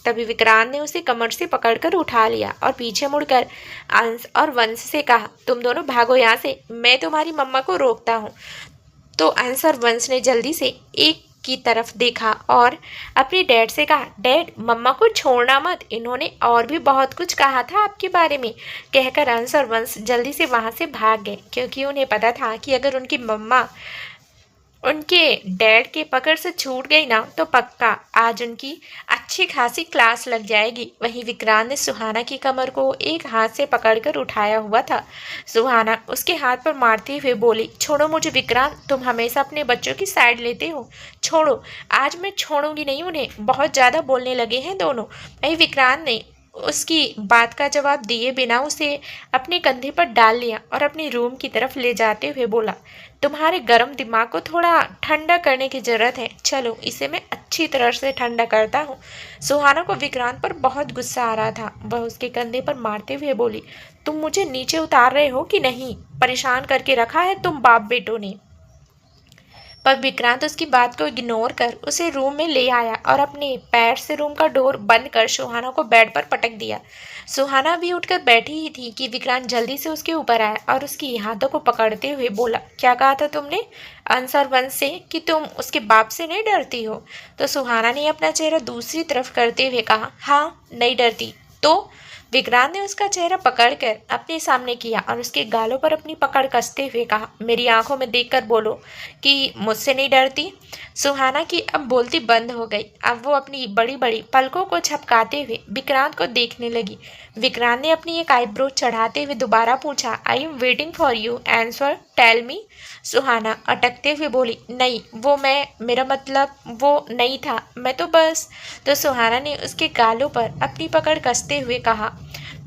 तभी विक्रांत ने उसे कमर से पकड़कर उठा लिया और पीछे मुड़कर अंश और वंश से कहा, तुम दोनों भागो यहाँ से, मैं तुम्हारी मम्मा को रोकता हूँ। तो अंश और वंश ने जल्दी से एक की तरफ देखा और अपने डैड से कहा, डैड मम्मा को छोड़ना मत, इन्होंने और भी बहुत कुछ कहा था आपके बारे में। कहकर अंश और वंश जल्दी से वहाँ से भाग गए, क्योंकि उन्हें पता था कि अगर उनकी मम्मा उनके डैड के पकड़ से छूट गई ना तो पक्का आज उनकी अच्छी खासी क्लास लग जाएगी। वहीं विक्रांत ने सुहाना की कमर को एक हाथ से पकड़कर उठाया हुआ था। सुहाना उसके हाथ पर मारते हुए बोली, छोड़ो मुझे विक्रांत, तुम हमेशा अपने बच्चों की साइड लेते हो, छोड़ो। आज मैं छोड़ूंगी नहीं उन्हें, बहुत ज़्यादा बोलने लगे हैं दोनों। वहीं विक्रांत ने उसकी बात का जवाब दिए बिना उसे अपने कंधे पर डाल लिया और अपने रूम की तरफ ले जाते हुए बोला, तुम्हारे गर्म दिमाग को थोड़ा ठंडा करने की जरूरत है, चलो इसे मैं अच्छी तरह से ठंडा करता हूँ। सुहाना को विक्रांत पर बहुत गुस्सा आ रहा था। वह उसके कंधे पर मारते हुए बोली, तुम मुझे नीचे उतार रहे हो कि नहीं? परेशान करके रखा है तुम बाप बेटों ने। पर विक्रांत उसकी बात को इग्नोर कर उसे रूम में ले आया और अपने पैर से रूम का डोर बंद कर सुहाना को बेड पर पटक दिया। सुहाना भी उठकर बैठी ही थी कि विक्रांत जल्दी से उसके ऊपर आया और उसकी हाथों को पकड़ते हुए बोला, क्या कहा था तुमने अंश और वंश से कि तुम उसके बाप से नहीं डरती हो? तो सुहाना ने अपना चेहरा दूसरी तरफ करते हुए कहा, हाँ नहीं डरती। तो विक्रांत ने उसका चेहरा पकड़कर अपने सामने किया और उसके गालों पर अपनी पकड़ कसते हुए कहा, मेरी आंखों में देखकर बोलो कि मुझसे नहीं डरती। सुहाना की अब बोलती बंद हो गई। अब वो अपनी बड़ी बड़ी पलकों को झपकाते हुए विक्रांत को देखने लगी। विक्रांत ने अपनी एक आईब्रो चढ़ाते हुए दोबारा पूछा, I am waiting for you, answer tell me. Suhana अटकते हुए बोली, नहीं वो मेरा मतलब वो नहीं था, मैं तो बस। तो सुहाना ने उसके गालों पर अपनी पकड़ कसते हुए कहा,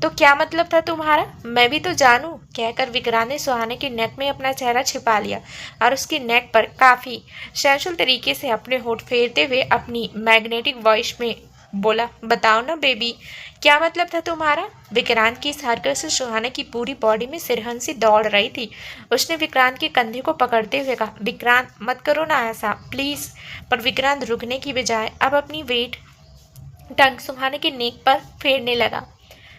तो क्या मतलब था तुम्हारा, मैं भी तो जानूं। कहकर विक्रांत ने सुहाने के नेक में अपना चेहरा छिपा लिया और उसकी नेक पर काफी सेंसुअल तरीके से अपने होठ फेरते हुए अपनी मैग्नेटिक वॉइस में बोला, बताओ ना बेबी, क्या मतलब था तुम्हारा? विक्रांत की इस हरकत से सुहाना की पूरी बॉडी में सिरहन सी दौड़ रही थी। उसने विक्रांत के कंधे को पकड़ते हुए कहा, विक्रांत मत करो ना ऐसा प्लीज। पर विक्रांत रुकने की बजाय अब अपनी वेट टंग सुहाना के नेक पर फेरने लगा,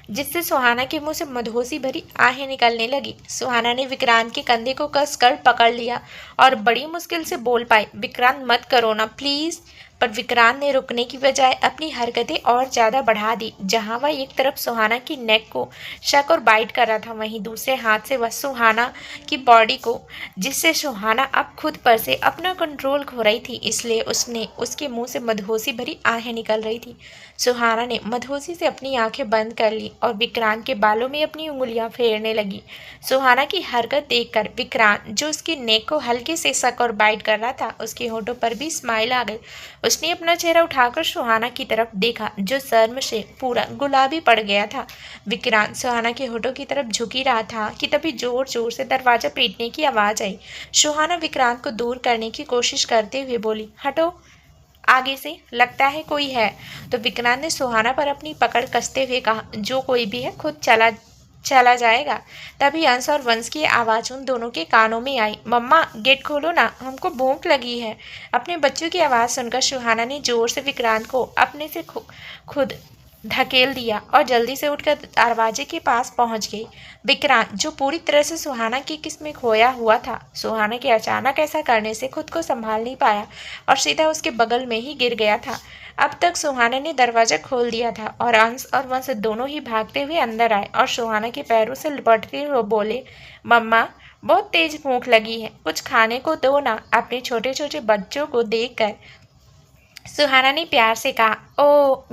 जिससे सुहाना के मुंह से मदहोशी भरी आहें निकलने लगी। सुहाना ने विक्रांत के कंधे को कसकर पकड़ लिया और बड़ी मुश्किल से बोल पाई, विक्रांत मत करो ना प्लीज। पर विक्रांत ने रुकने की बजाय अपनी हरकतें और ज्यादा बढ़ा दी। जहां वह एक तरफ सुहाना की नेक को शक और बाइट कर रहा था, वहीं दूसरे हाथ से वह सुहाना की बॉडी को, जिससे सुहाना अब खुद पर से अपना कंट्रोल खो रही थी, इसलिए उसने उसके मुंह से मदहोशी भरी आहें निकल रही थी। सुहाना ने मदहोशी से अपनी आंखें बंद कर ली और विक्रांत के बालों में अपनी उंगलियां फेरने लगी। सुहाना की हरकत देखकर विक्रांत, जो उसकी नेक को हल्के से शक और बाइट कर रहा था, उसके होठों पर भी स्माइल आ गई। उसने अपना चेहरा उठाकर सुहाना की तरफ देखा, जो शर्म से पूरा गुलाबी पड़ गया था। विक्रांत सुहाना के होठों की तरफ झुक ही रहा था कि तभी जोर जोर से दरवाजा पीटने की आवाज आई। सुहाना विक्रांत को दूर करने की कोशिश करते हुए बोली, हटो आगे से, लगता है कोई है। तो विक्रांत ने सुहाना पर अपनी पकड़ कसते हुए कहा, जो कोई भी है खुद चला जाएगा। तभी अंश और वंश की आवाज उन दोनों के कानों में आई, मम्मा गेट खोलो ना, हमको भूख लगी है। अपने बच्चों की आवाज सुनकर सुहाना ने जोर से विक्रांत को अपने से खुद धकेल दिया और जल्दी से उठकर दरवाजे के पास पहुंच गई। विक्रांत, जो पूरी तरह से सुहाना की किस में खोया हुआ था, सुहाना के अचानक ऐसा करने से खुद को संभाल नहीं पाया और सीधा उसके बगल में ही गिर गया था। अब तक सुहाना ने दरवाजा खोल दिया था और अंश और वंश दोनों ही भागते हुए अंदर आए और सुहाना के पैरों से लिपटते हुए बोले, मम्मा बहुत तेज भूख लगी है, कुछ खाने को दो ना। अपने छोटे छोटे बच्चों को देखकर सुहाना ने प्यार से कहा, ओ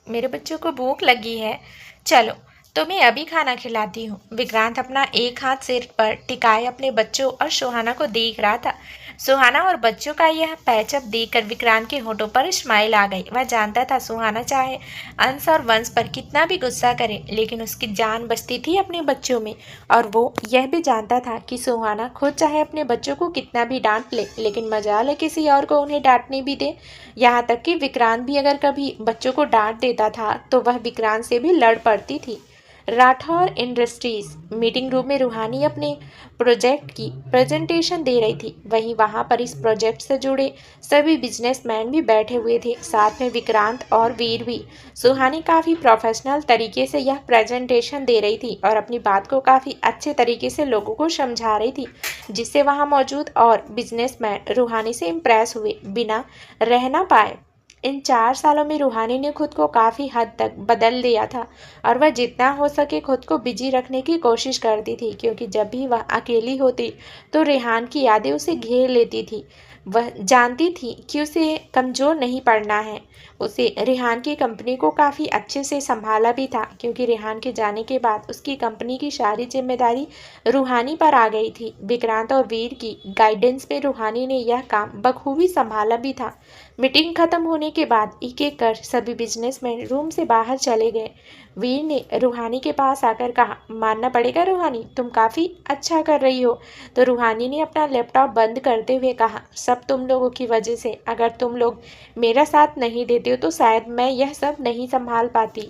मेरे बच्चों को भूख लगी है, चलो तुम्हें अभी खाना खिलाती हूँ। विक्रांत अपना एक हाथ सिर पर टिकाए अपने बच्चों और सुहाना को देख रहा था। सुहाना और बच्चों का यह पैचअप देखकर विक्रांत के होठों पर स्माइल आ गई। वह जानता था सुहाना चाहे अंश और वंश पर कितना भी गुस्सा करे, लेकिन उसकी जान बसती थी अपने बच्चों में। और वो यह भी जानता था कि सुहाना खुद चाहे अपने बच्चों को कितना भी डांट ले, लेकिन मजाल है किसी और को उन्हें डांटने भी दे। यहाँ तक कि विक्रांत भी अगर कभी बच्चों को डांट देता था तो वह विक्रांत से भी लड़ पड़ती थी। राठौर इंडस्ट्रीज। मीटिंग रूम में रूहानी अपने प्रोजेक्ट की प्रेजेंटेशन दे रही थी। वहीं वहां पर इस प्रोजेक्ट से जुड़े सभी बिजनेसमैन भी बैठे हुए थे, साथ में विक्रांत और वीर भी। सुहानी काफ़ी प्रोफेशनल तरीके से यह प्रेजेंटेशन दे रही थी और अपनी बात को काफ़ी अच्छे तरीके से लोगों को समझा रही थी, जिससे वहां मौजूद और बिजनेसमैन रूहानी से इम्प्रेस हुए बिना रह ना पाए। इन 4 सालों में रूहानी ने खुद को काफ़ी हद तक बदल दिया था और वह जितना हो सके खुद को बिजी रखने की कोशिश करती थी, क्योंकि जब भी वह अकेली होती तो रेहान की यादें उसे घेर लेती थी। वह जानती थी कि उसे कमज़ोर नहीं पड़ना है। उसे रेहान की कंपनी को काफ़ी अच्छे से संभाला भी था, क्योंकि रेहान के जाने के बाद उसकी कंपनी की सारी जिम्मेदारी रूहानी पर आ गई थी। विक्रांत और वीर की गाइडेंस में रूहानी ने यह काम बखूबी संभाला भी था। मीटिंग खत्म होने के बाद एक एक कर सभी बिजनेसमैन रूम से बाहर चले गए। वीर ने रूहानी के पास आकर कहा, मानना पड़ेगा रूहानी, तुम काफ़ी अच्छा कर रही हो। तो रूहानी ने अपना लैपटॉप बंद करते हुए कहा, सब तुम लोगों की वजह से। अगर तुम लोग मेरा साथ नहीं देते हो तो शायद मैं यह सब नहीं संभाल पाती।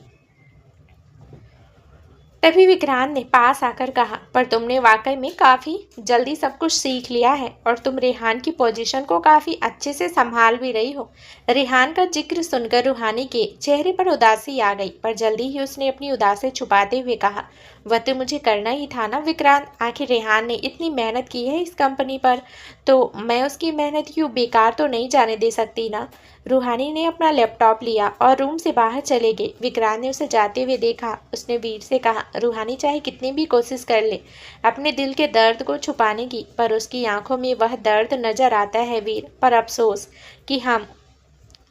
तभी विक्रांत ने पास आकर कहा, पर तुमने वाकई में काफ़ी जल्दी सब कुछ सीख लिया है और तुम रेहान की पोजीशन को काफ़ी अच्छे से संभाल भी रही हो। रेहान का जिक्र सुनकर रूहानी के चेहरे पर उदासी आ गई, पर जल्दी ही उसने अपनी उदासी छुपाते हुए कहा, वह तो मुझे करना ही था ना विक्रांत। आखिर रेहान ने इतनी मेहनत की है इस कंपनी पर, तो मैं उसकी मेहनत यूँ बेकार तो नहीं जाने दे सकती ना। रूहानी ने अपना लैपटॉप लिया और रूम से बाहर चले गए। विक्रांत ने उसे जाते हुए देखा। उसने वीर से कहा, रूहानी चाहे कितनी भी कोशिश कर ले अपने दिल के दर्द को छुपाने की, पर उसकी आंखों में वह दर्द नजर आता है वीर। पर अफसोस कि हम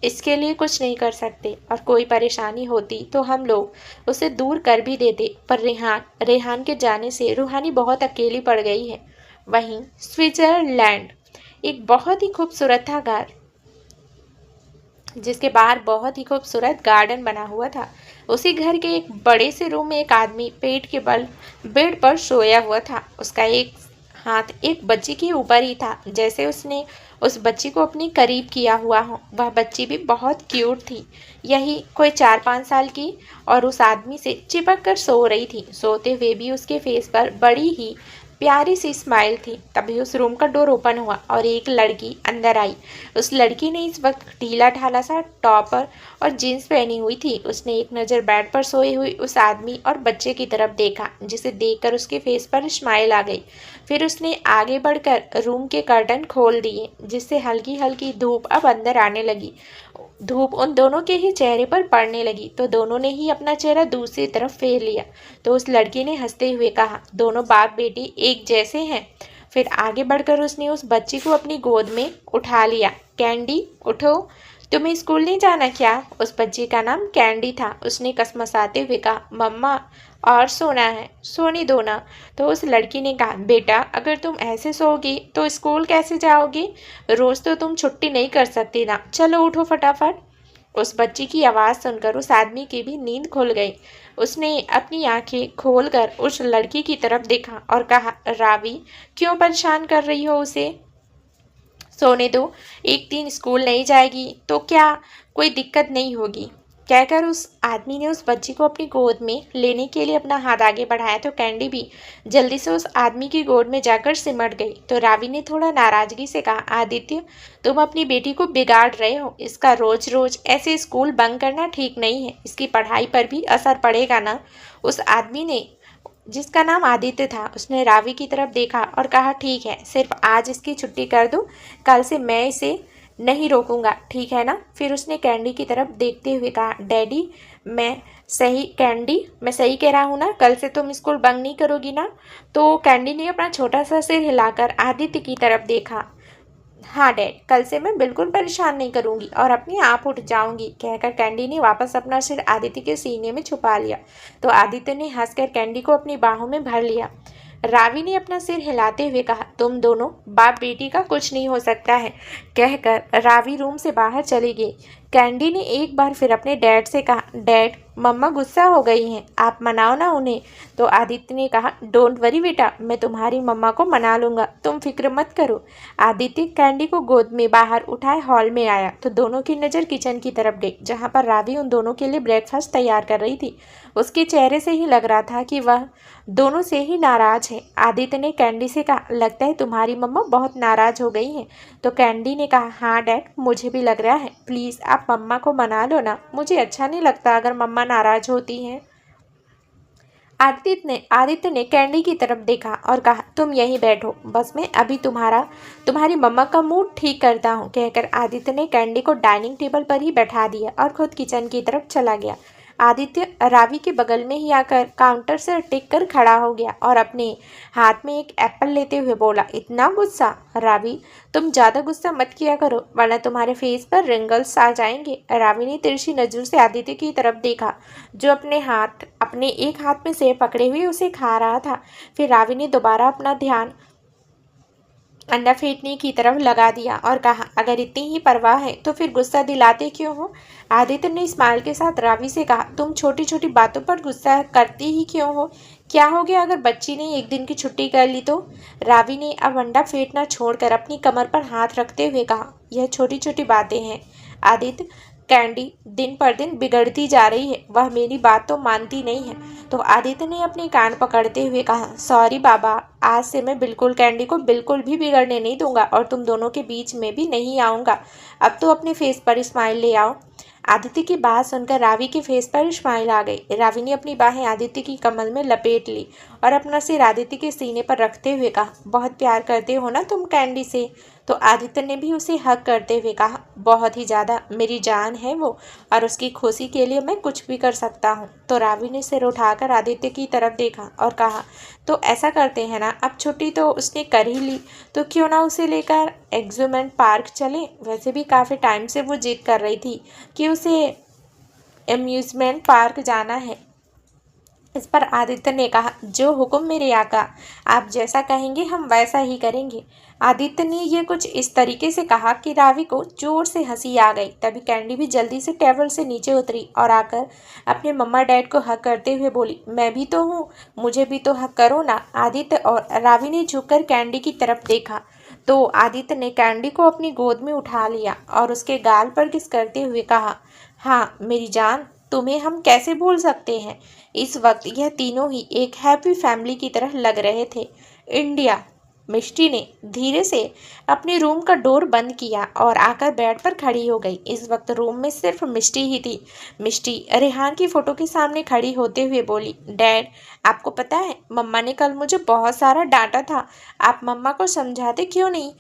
इसके लिए कुछ नहीं कर सकते, और कोई परेशानी होती तो हम लोग उसे दूर कर भी देते। पर रेहान रेहान के जाने से रूहानी बहुत अकेली पड़ गई है। वहीं स्विट्जरलैंड एक बहुत ही खूबसूरत था घर, जिसके बाहर बहुत ही खूबसूरत गार्डन बना हुआ था। उसी घर के एक बड़े से रूम में एक आदमी पेट के बल बेड पर सोया हुआ था। उसका एक हाथ एक बच्ची के ऊपर ही था, जैसे उसने उस बच्ची को अपने करीब किया हुआ हो। वह बच्ची भी बहुत क्यूट थी, यही कोई 4-5 साल की, और उस आदमी से चिपक कर सो रही थी। सोते हुए भी उसके फेस पर बड़ी ही प्यारी सी स्माइल थी। तभी उस रूम का डोर ओपन हुआ और एक लड़की अंदर आई। उस लड़की ने इस वक्त ढीला ढाला सा टॉपर और जीन्स पहनी हुई थी। उसने एक नज़र बेड पर सोए हुए उस आदमी और बच्चे की तरफ देखा, जिसे देखकर उसके फेस पर स्माइल आ गई। फिर उसने आगे बढ़कर रूम के कर्टन खोल दिए, जिससे हल्की हल्की धूप अब अंदर आने लगी। धूप उन दोनों के ही चेहरे पर पड़ने लगी, तो दोनों ने ही अपना चेहरा दूसरी तरफ फेर लिया। तो उस लड़की ने हंसते हुए कहा, दोनों बाप बेटी एक जैसे हैं। फिर आगे बढ़कर उसने उस बच्ची को अपनी गोद में उठा लिया। कैंडी, उठो, तुम्हें स्कूल नहीं जाना क्या? उस बच्ची का नाम कैंडी था। उसने कसमसाते हुए कहा, मम्मा और सोना है, सोने दो ना। तो उस लड़की ने कहा, बेटा अगर तुम ऐसे सोओगी तो स्कूल कैसे जाओगी? रोज़ तो तुम छुट्टी नहीं कर सकती ना, चलो उठो फटाफट। उस बच्ची की आवाज़ सुनकर उस आदमी की भी नींद खुल गई। उसने अपनी आंखें खोलकर उस लड़की की तरफ देखा और कहा, रावी क्यों परेशान कर रही हो उसे? सोने दो, एक दिन स्कूल नहीं जाएगी तो क्या कोई दिक्कत नहीं होगी। कहकर उस आदमी ने उस बच्ची को अपनी गोद में लेने के लिए अपना हाथ आगे बढ़ाया, तो कैंडी भी जल्दी से उस आदमी की गोद में जाकर सिमट गई। तो रावी ने थोड़ा नाराजगी से कहा, आदित्य तुम अपनी बेटी को बिगाड़ रहे हो। इसका रोज रोज ऐसे स्कूल बंक करना ठीक नहीं है, इसकी पढ़ाई पर भी असर पड़ेगा ना। उस आदमी ने, जिसका नाम आदित्य था, उसने रावी की तरफ देखा और कहा, ठीक है, सिर्फ आज इसकी छुट्टी कर दो, कल से मैं इसे नहीं रोकूंगा, ठीक है ना। फिर उसने कैंडी की तरफ देखते हुए कहा, डैडी मैं सही कह रहा हूँ ना, कल से तुम स्कूल बंक नहीं करोगी ना। तो कैंडी ने अपना छोटा सा सिर हिलाकर आदित्य की तरफ देखा। हाँ डैड, कल से मैं बिल्कुल परेशान नहीं करूंगी और अपने आप उठ जाऊंगी, कहकर कैंडी ने वापस अपना सिर आदित्य के सीने में छुपा लिया। तो आदित्य ने हंसकर कैंडी को अपनी बाहों में भर लिया। रावी ने अपना सिर हिलाते हुए कहा, तुम दोनों बाप बेटी का कुछ नहीं हो सकता है, कहकर रावी रूम से बाहर चली गई। कैंडी ने एक बार फिर अपने डैड से कहा, डैड मम्मा गुस्सा हो गई हैं, आप मनाओ ना उन्हें। तो आदित्य ने कहा, डोंट वरी बेटा, मैं तुम्हारी मम्मा को मना लूँगा, तुम फिक्र मत करो। आदित्य कैंडी को गोद में बाहर उठाए हॉल में आया, तो दोनों की नज़र किचन की तरफ गई, जहाँ पर रावी उन दोनों के लिए ब्रेकफास्ट तैयार कर रही थी। उसके चेहरे से ही लग रहा था कि वह दोनों से ही नाराज है। आदित्य ने कैंडी से कहा, लगता है तुम्हारी मम्मा बहुत नाराज हो गई हैं। तो कैंडी ने कहा, हाँ डैड, मुझे भी लग रहा है। प्लीज़ आप मम्मा को मना लो ना, मुझे अच्छा नहीं लगता अगर मम्मा नाराज होती हैं। आदित्य ने कैंडी की तरफ देखा और कहा, तुम यहीं बैठो, बस मैं अभी तुम्हारी मम्मा का मूड ठीक करता हूँ। कहकर आदित्य ने कैंडी को डाइनिंग टेबल पर ही बैठा दिया और खुद किचन की तरफ चला गया। आदित्य रावी के बगल में ही आकर काउंटर से टिक कर खड़ा हो गया और अपने हाथ में एक एप्पल लेते हुए बोला, इतना गुस्सा? रावी, तुम ज़्यादा गुस्सा मत किया करो, वरना तुम्हारे फेस पर रिंगल्स आ जाएंगे। रावी ने तिरछी नजर से आदित्य की तरफ देखा, जो अपने एक हाथ में सेब पकड़े हुए उसे खा रहा था। फिर रावी ने दोबारा अपना ध्यान अंडा फेंटने की तरफ लगा दिया और कहा, अगर इतनी ही परवाह है तो फिर गुस्सा दिलाते क्यों हो? आदित्य ने स्माइल के साथ रावी से कहा, तुम छोटी छोटी बातों पर गुस्सा करती ही क्यों हो? क्या हो गया अगर बच्ची ने एक दिन की छुट्टी कर ली तो? रावी ने अब अंडा फेंटना छोड़कर अपनी कमर पर हाथ रखते हुए कहा, यह छोटी छोटी बातें हैं आदित्य। कैंडी दिन पर दिन बिगड़ती जा रही है, वह मेरी बात तो मानती नहीं है। तो आदित्य ने अपने कान पकड़ते हुए कहा, सॉरी बाबा, आज से मैं बिल्कुल कैंडी को बिल्कुल भी बिगड़ने नहीं दूंगा और तुम दोनों के बीच में भी नहीं आऊँगा। अब तो अपने फेस पर स्माइल ले आओ। आदित्य की बात सुनकर रावी के फेस पर स्माइल आ गई। रावी ने अपनी बाहें आदित्य की कमर में लपेट ली और अपना सिर आदित्य के सीने पर रखते हुए कहा, बहुत प्यार करते हो ना तुम कैंडी से? तो आदित्य ने भी उसे हक करते हुए कहा, बहुत ही ज़्यादा, मेरी जान है वो और उसकी खुशी के लिए मैं कुछ भी कर सकता हूँ। तो रावी ने सिर उठाकर आदित्य की तरफ देखा और कहा, तो ऐसा करते हैं ना, अब छुट्टी तो उसने कर ही ली, तो क्यों ना उसे लेकर एग्जूमेंट पार्क चले? वैसे भी काफ़ी टाइम से वो जिद कर रही थी कि उसे अम्यूज़मेंट पार्क जाना है। इस पर आदित्य ने कहा, जो हुक्म मेरे आका, आप जैसा कहेंगे हम वैसा ही करेंगे। आदित्य ने ये कुछ इस तरीके से कहा कि रावी को जोर से हंसी आ गई। तभी कैंडी भी जल्दी से टेबल से नीचे उतरी और आकर अपने मम्मा डैड को हक करते हुए बोली, मैं भी तो हूँ, मुझे भी तो हक करो ना। आदित्य और रावी ने झुककर कैंडी की तरफ देखा तो आदित्य ने कैंडी को अपनी गोद में उठा लिया और उसके गाल पर किस करते हुए कहा, हाँ मेरी जान, तुम्हें हम कैसे भूल सकते हैं। इस वक्त यह तीनों ही एक हैप्पी फैमिली की तरह लग रहे थे। इंडिया। मिष्टी ने धीरे से अपने रूम का डोर बंद किया और आकर बेड पर खड़ी हो गई। इस वक्त रूम में सिर्फ मिष्टी ही थी। मिष्टी रेहान की फोटो के सामने खड़ी होते हुए बोली, डैड, आपको पता है मम्मा ने कल मुझे बहुत सारा डांटा था, आप मम्मा को समझाते क्यों नहीं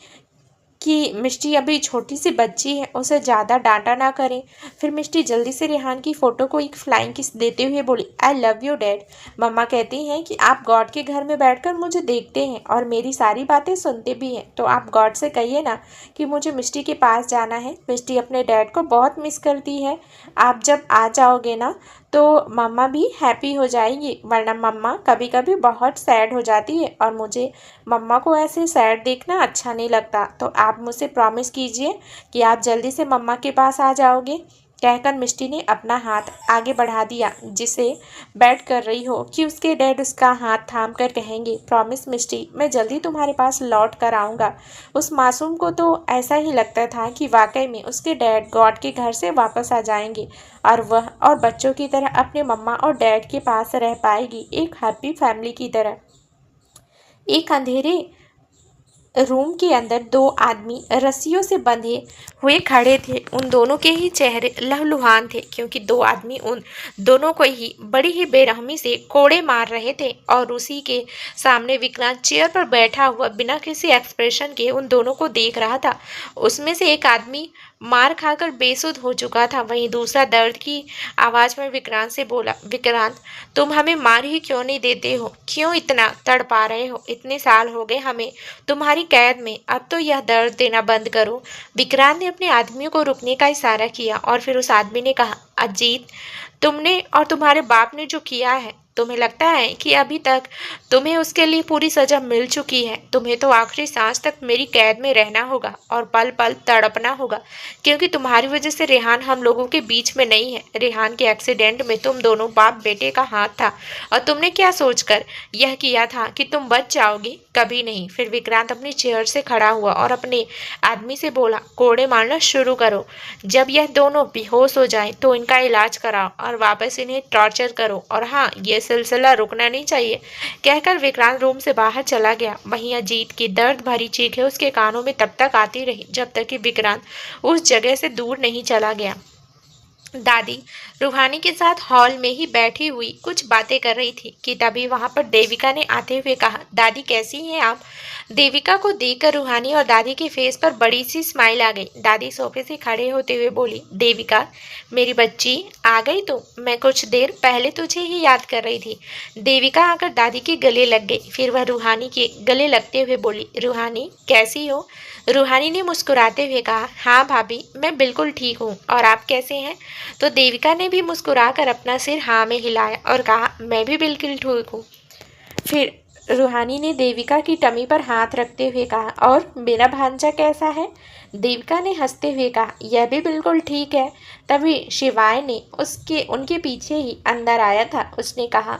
कि मिष्टी अभी छोटी सी बच्ची है, उसे ज़्यादा डांटा ना करें। फिर मिष्टी जल्दी से रेहान की फ़ोटो को एक फ्लाइंग किस देते हुए बोली, आई लव यू डैड। मम्मा कहती हैं कि आप गॉड के घर में बैठकर मुझे देखते हैं और मेरी सारी बातें सुनते भी हैं, तो आप गॉड से कहिए ना कि मुझे मिष्टी के पास जाना है। मिष्टी अपने डैड को बहुत मिस करती है। आप जब आ जाओगे ना तो मम्मा भी हैप्पी हो जाएगी, वरना मम्मा कभी कभी बहुत सैड हो जाती है और मुझे मम्मा को ऐसे सैड देखना अच्छा नहीं लगता। तो आप मुझसे प्रॉमिस कीजिए कि आप जल्दी से मम्मा के पास आ जाओगे। कहकर मिष्टी ने अपना हाथ आगे बढ़ा दिया, जिसे बैठ कर रही हो कि उसके डैड उसका हाथ थाम कर कहेंगे, प्रॉमिस मिष्टी, मैं जल्दी तुम्हारे पास लौट कर आऊँगा। उस मासूम को तो ऐसा ही लगता था कि वाकई में उसके डैड गॉड के घर से वापस आ जाएंगे और वह और बच्चों की तरह अपने मम्मा और डैड के पास रह पाएगी, एक हैप्पी फैमिली की तरह। एक अंधेरे रूम के अंदर दो आदमी रस्सियों से बंधे हुए खड़े थे। उन दोनों के ही चेहरे लहलुहान थे, क्योंकि दो आदमी उन दोनों को ही बड़ी ही बेरहमी से कोड़े मार रहे थे और उसी के सामने विक्रांत चेयर पर बैठा हुआ बिना किसी एक्सप्रेशन के उन दोनों को देख रहा था। उसमें से एक आदमी मार खाकर बेसुध हो चुका था, वहीं दूसरा दर्द की आवाज़ में विक्रांत से बोला, विक्रांत, तुम हमें मार ही क्यों नहीं देते हो? क्यों इतना तड़पा रहे हो? इतने साल हो गए हमें तुम्हारी कैद में, अब तो यह दर्द देना बंद करो। विक्रांत ने अपने आदमियों को रुकने का इशारा किया और फिर उस आदमी ने कहा, अजीत, तुमने और तुम्हारे बाप ने जो किया है, तुम्हें लगता है कि अभी तक तुम्हें उसके लिए पूरी सजा मिल चुकी है? तुम्हें तो आखिरी सांस तक मेरी कैद में रहना होगा और पल पल तड़पना होगा, क्योंकि तुम्हारी वजह से रेहान हम लोगों के बीच में नहीं है। रेहान के एक्सीडेंट में तुम दोनों बाप बेटे का हाथ था और तुमने क्या सोचकर यह किया था कि तुम बच जाओगी? कभी नहीं। फिर विक्रांत अपनी चेयर से खड़ा हुआ और अपने आदमी से बोला, कोड़े मारना शुरू करो। जब यह दोनों बेहोश हो जाएं तो इनका इलाज कराओ और वापस इन्हें टॉर्चर करो, और हाँ, ये सिलसिला रुकना नहीं चाहिए। कहकर विक्रांत रूम से बाहर चला गया। वहीं अजीत की दर्द भरी चीखें उसके कानों में तब तक आती रही जब तक कि विक्रांत उस जगह से दूर नहीं चला गया। दादी रूहानी के साथ हॉल में ही बैठी हुई कुछ बातें कर रही थी कि तभी वहां पर देविका ने आते हुए कहा, दादी कैसी हैं आप? देविका को देखकर रूहानी और दादी के फेस पर बड़ी सी स्माइल आ गई। दादी सोफे से खड़े होते हुए बोली, देविका मेरी बच्ची आ गई तुम, मैं कुछ देर पहले तुझे ही याद कर रही थी। देविका आकर दादी के गले लग गई। फिर वह रूहानी के गले लगते हुए बोली, रूहानी कैसी हो? रूहानी ने मुस्कुराते हुए कहा, हाँ भाभी मैं बिल्कुल ठीक हूँ, और आप कैसे हैं? तो देविका ने भी मुस्कुराकर अपना सिर हाँ में हिलाया और कहा, मैं भी बिल्कुल ठीक हूँ। फिर रूहानी ने देविका की टमी पर हाथ रखते हुए कहा, और मेरा भांजा कैसा है? देविका ने हंसते हुए कहा, यह भी बिल्कुल ठीक है। तभी शिवाय ने उसके उनके पीछे ही अंदर आया था। उसने कहा,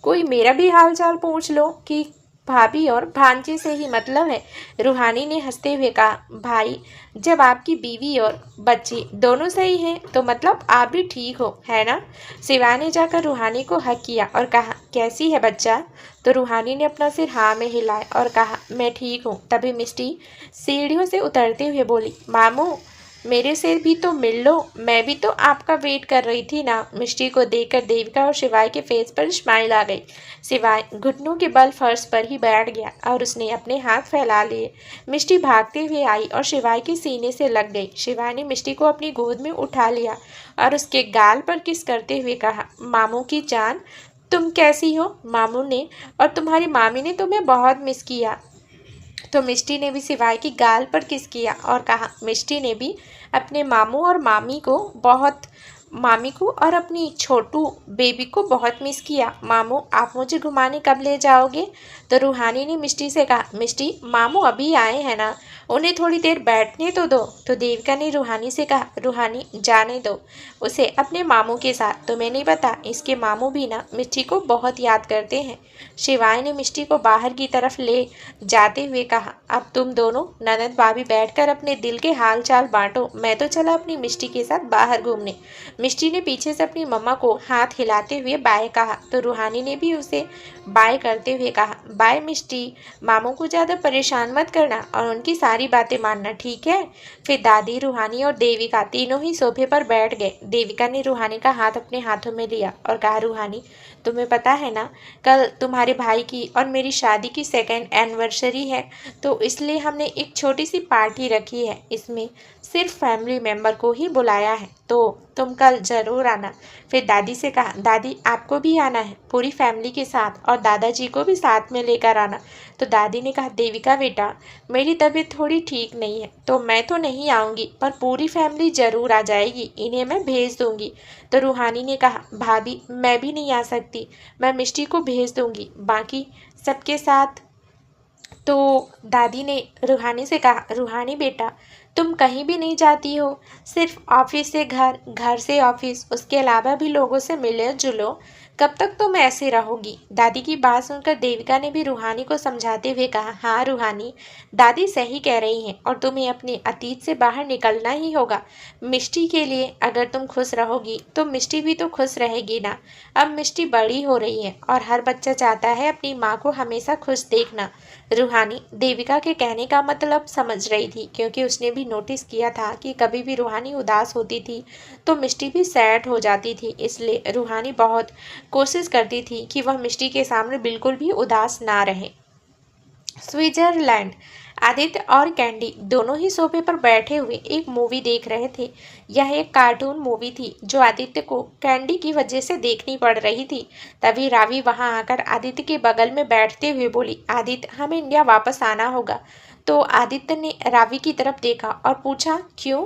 कोई मेरा भी हालचाल पूछ लो कि भाभी और भांजे से ही मतलब है। रूहानी ने हंसते हुए कहा, भाई जब आपकी बीवी और बच्ची दोनों सही हैं तो मतलब आप भी ठीक हो, है ना? शिवा ने जाकर रूहानी को हक किया और कहा, कैसी है बच्चा? तो रूहानी ने अपना सिर हाँ में हिलाया और कहा, मैं ठीक हूँ। तभी मिष्टी सीढ़ियों से उतरते हुए बोली, मामू मेरे से भी तो मिल लो, मैं भी तो आपका वेट कर रही थी ना। मिष्टी को देखकर देविका और शिवाय के फेस पर स्माइल आ गई। शिवाय घुटनों के बल फर्श पर ही बैठ गया और उसने अपने हाथ फैला लिए। मिष्टी भागते हुए आई और शिवाय के सीने से लग गई। शिवाय ने मिष्टी को अपनी गोद में उठा लिया और उसके गाल पर किस करते हुए कहा, मामू की जान तुम कैसी हो? मामू ने और तुम्हारी मामी ने तुम्हें बहुत मिस किया। तो मिष्टी ने भी शिवाय की गाल पर किस किया और कहा, मिष्टी ने भी अपने मामी को और अपनी छोटू बेबी को बहुत मिस किया। मामू आप मुझे घुमाने कब ले जाओगे? तो रूहानी ने मिष्टी से कहा, मिष्टी मामू अभी आए हैं ना, उन्हें थोड़ी देर बैठने तो दो। तो देविका ने रूहानी से कहा, रूहानी जाने दो उसे अपने मामू के साथ, तुम्हें नहीं पता इसके मामू भी ना मिष्टी को बहुत याद करते हैं। शिवाय ने मिष्टी को बाहर की तरफ ले जाते हुए कहा, अब तुम दोनों ननद भाभी बैठकर अपने दिल के हाल चाल बांटो, मैं तो चला अपनी मिष्टी के साथ बाहर घूमने। मिष्टी ने पीछे से अपनी मम्मा को हाथ हिलाते हुए बाय कहा। तो रूहानी ने भी उसे बाय करते हुए कहा, बाय मिष्टी, मामू को ज़्यादा परेशान मत करना और उनकी सारी बातें मानना, ठीक है? फिर दादी, रूहानी और देविका तीनों ही सोफे पर बैठ गए। देविका ने रूहानी का हाथ अपने हाथों में लिया और कहा, रूहानी तुम्हें पता है ना, कल तुम्हारे भाई की और मेरी शादी की 2nd एनिवर्सरी है, तो इसलिए हमने एक छोटी सी पार्टी रखी है। इसमें सिर्फ फैमिली मेम्बर को ही बुलाया है, तो तुम कल ज़रूर आना। फिर दादी से कहा, दादी आपको भी आना है पूरी फैमिली के साथ, और दादाजी को भी साथ में लेकर आना। तो दादी ने कहा, देविका बेटा मेरी तबीयत थोड़ी ठीक नहीं है तो मैं तो नहीं आऊँगी, पर पूरी फैमिली ज़रूर आ जाएगी, इन्हें मैं भेज दूँगी। तो रूहानी ने कहा, भाभी मैं भी नहीं आ सकती, मैं मिष्टी को भेज दूँगी बाकी सबके साथ। तो दादी ने रूहानी से कहा, रूहानी बेटा तुम कहीं भी नहीं जाती हो, सिर्फ ऑफिस से घर, घर से ऑफिस, उसके अलावा भी लोगों से मिलो जुलो, कब तक तुम ऐसे रहोगी? दादी की बात सुनकर देविका ने भी रूहानी को समझाते हुए कहा, हाँ रूहानी दादी सही कह रही हैं और तुम्हें अपने अतीत से बाहर निकलना ही होगा मिष्टी के लिए। अगर तुम खुश रहोगी तो मिष्टी भी तो खुश रहेगी ना। अब मिष्टी बड़ी हो रही है और हर बच्चा चाहता है अपनी माँ को हमेशा खुश देखना। रूहानी देविका के कहने का मतलब समझ रही थी, क्योंकि उसने भी नोटिस किया था कि कभी भी रूहानी उदास होती थी तो मिष्टी भी सैड हो जाती थी। इसलिए रूहानी बहुत कोशिश करती थी कि वह मिष्टी के सामने बिल्कुल भी उदास ना रहे। स्विट्जरलैंड। आदित्य और कैंडी दोनों ही सोफे पर बैठे हुए एक मूवी देख रहे थे। यह एक कार्टून मूवी थी जो आदित्य को कैंडी की वजह से देखनी पड़ रही थी। तभी रावी वहां आकर आदित्य के बगल में बैठते हुए बोली, आदित्य हमें इंडिया वापस आना होगा। तो आदित्य ने रावी की तरफ देखा और पूछा, क्यों?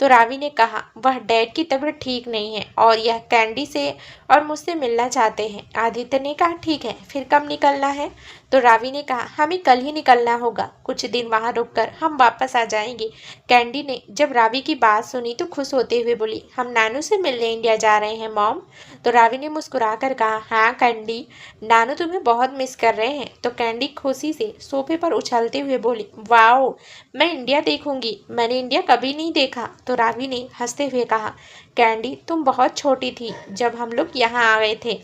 तो रावी ने कहा, वह डैड की तबीयत ठीक नहीं है और यह कैंडी से और मुझसे मिलना चाहते हैं। आदित्य ने कहा ठीक है, फिर कब निकलना है? तो रावी ने कहा हमें कल ही निकलना होगा, कुछ दिन वहां रुककर हम वापस आ जाएंगे। कैंडी ने जब रावी की बात सुनी तो खुश होते हुए बोली हम नानू से मिलने इंडिया जा रहे हैं मॉम। तो रावी ने मुस्कुराकर कहा हाँ कैंडी, नानू तुम्हें बहुत मिस कर रहे हैं। तो कैंडी खुशी से सोफे पर उछलते हुए बोली वाओ, मैं इंडिया देखूंगी, मैंने इंडिया कभी नहीं देखा। तो रावी ने हंसते हुए कहा कैंडी तुम बहुत छोटी थी जब हम लोग यहाँ आ गए थे,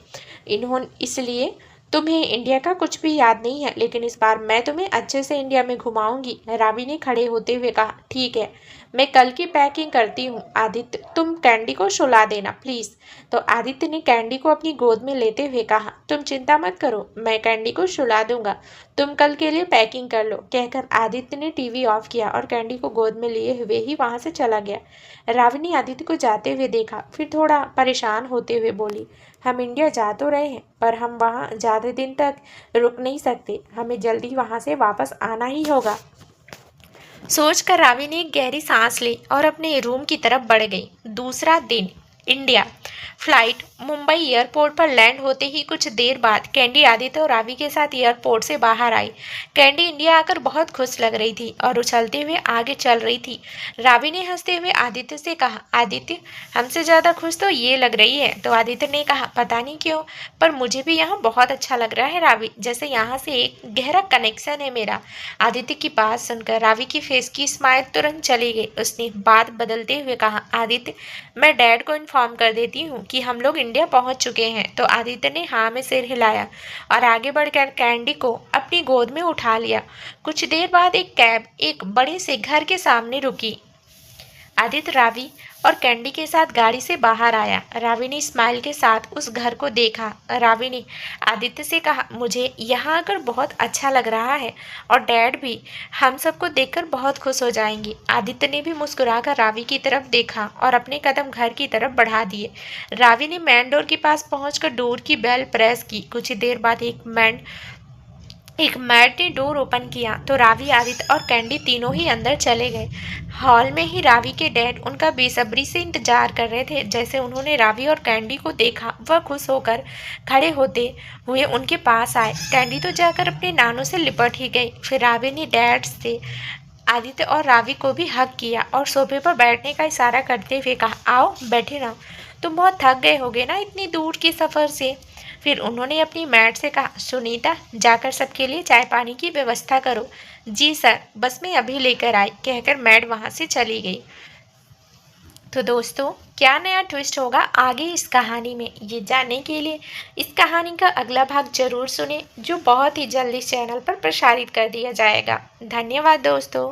इन्होंने इसलिए तुम्हें इंडिया का कुछ भी याद नहीं है, लेकिन इस बार मैं तुम्हें अच्छे से इंडिया में घुमाऊंगी। रावी ने खड़े होते हुए कहा ठीक है, मैं कल की पैकिंग करती हूँ। आदित्य तुम कैंडी को सुला देना प्लीज। तो आदित्य ने कैंडी को अपनी गोद में लेते हुए कहा तुम चिंता मत करो, मैं कैंडी को सुला दूंगा, तुम कल के लिए पैकिंग कर लो। कहकर आदित्य ने टीवी ऑफ किया और कैंडी को गोद में लिए हुए ही वहां से चला गया। रावी ने आदित्य को जाते हुए देखा, फिर थोड़ा परेशान होते हुए बोली हम इंडिया जा तो रहे हैं पर हम वहाँ ज़्यादा दिन तक रुक नहीं सकते, हमें जल्दी वहाँ से वापस आना ही होगा। सोचकर रावी ने एक गहरी सांस ली और अपने रूम की तरफ बढ़ गई। दूसरा दिन इंडिया। फ्लाइट मुंबई एयरपोर्ट पर लैंड होते ही कुछ देर बाद कैंडी आदित्य और रावी के साथ एयरपोर्ट से बाहर आई। कैंडी इंडिया आकर बहुत खुश लग रही थी और उछलते हुए आगे चल रही थी। रावी ने हंसते हुए आदित्य से कहा आदित्य हमसे ज़्यादा खुश तो ये लग रही है। तो आदित्य ने कहा पता नहीं क्यों, पर मुझे भी यहाँ बहुत अच्छा लग रहा है रावी, जैसे यहाँ से एक गहरा कनेक्शन है मेरा। आदित्य की बात सुनकर रावी की फेस की स्माइल तुरंत चली गई। उसने बात बदलते हुए कहा आदित्य मैं डैड को इन्फॉर्म कर देती हूँ कि हम लोग इंडिया पहुँच चुके हैं। तो आदित्य ने हाँ में सिर हिलाया और आगे बढ़कर कैंडी को अपनी गोद में उठा लिया। कुछ देर बाद एक कैब एक बड़े से घर के सामने रुकी। आदित्य रावी और कैंडी के साथ गाड़ी से बाहर आया। रावी ने स्माइल के साथ उस घर को देखा। रावी ने आदित्य से कहा मुझे यहाँ आकर बहुत अच्छा लग रहा है और डैड भी हम सबको देखकर बहुत खुश हो जाएंगे। आदित्य ने भी मुस्कुराकर रावी की तरफ देखा और अपने कदम घर की तरफ बढ़ा दिए। रावी ने मेन डोर के पास पहुंचकर डोर की बेल प्रेस की। कुछ देर बाद एक मैड ने डोर ओपन किया तो रावी आदित्य और कैंडी तीनों ही अंदर चले गए। हॉल में ही रावी के डैड उनका बेसब्री से इंतजार कर रहे थे। जैसे उन्होंने रावी और कैंडी को देखा वह खुश होकर खड़े होते हुए उनके पास आए। कैंडी तो जाकर अपने नानों से लिपट ही गई। फिर रावी ने डैड से आदित्य और रावी को भी हक किया और सोफे पर बैठने का इशारा करते हुए कहा आओ बैठे रहो, तुम बहुत थक गए होगे ना इतनी दूर के सफ़र से। फिर उन्होंने अपनी मैड से कहा सुनीता जाकर सबके लिए चाय पानी की व्यवस्था करो। जी सर, बस मैं अभी लेकर आई, कहकर मैड वहाँ से चली गई। तो दोस्तों क्या नया ट्विस्ट होगा आगे इस कहानी में, ये जानने के लिए इस कहानी का अगला भाग जरूर सुने जो बहुत ही जल्दी इस चैनल पर प्रसारित कर दिया जाएगा। धन्यवाद दोस्तों।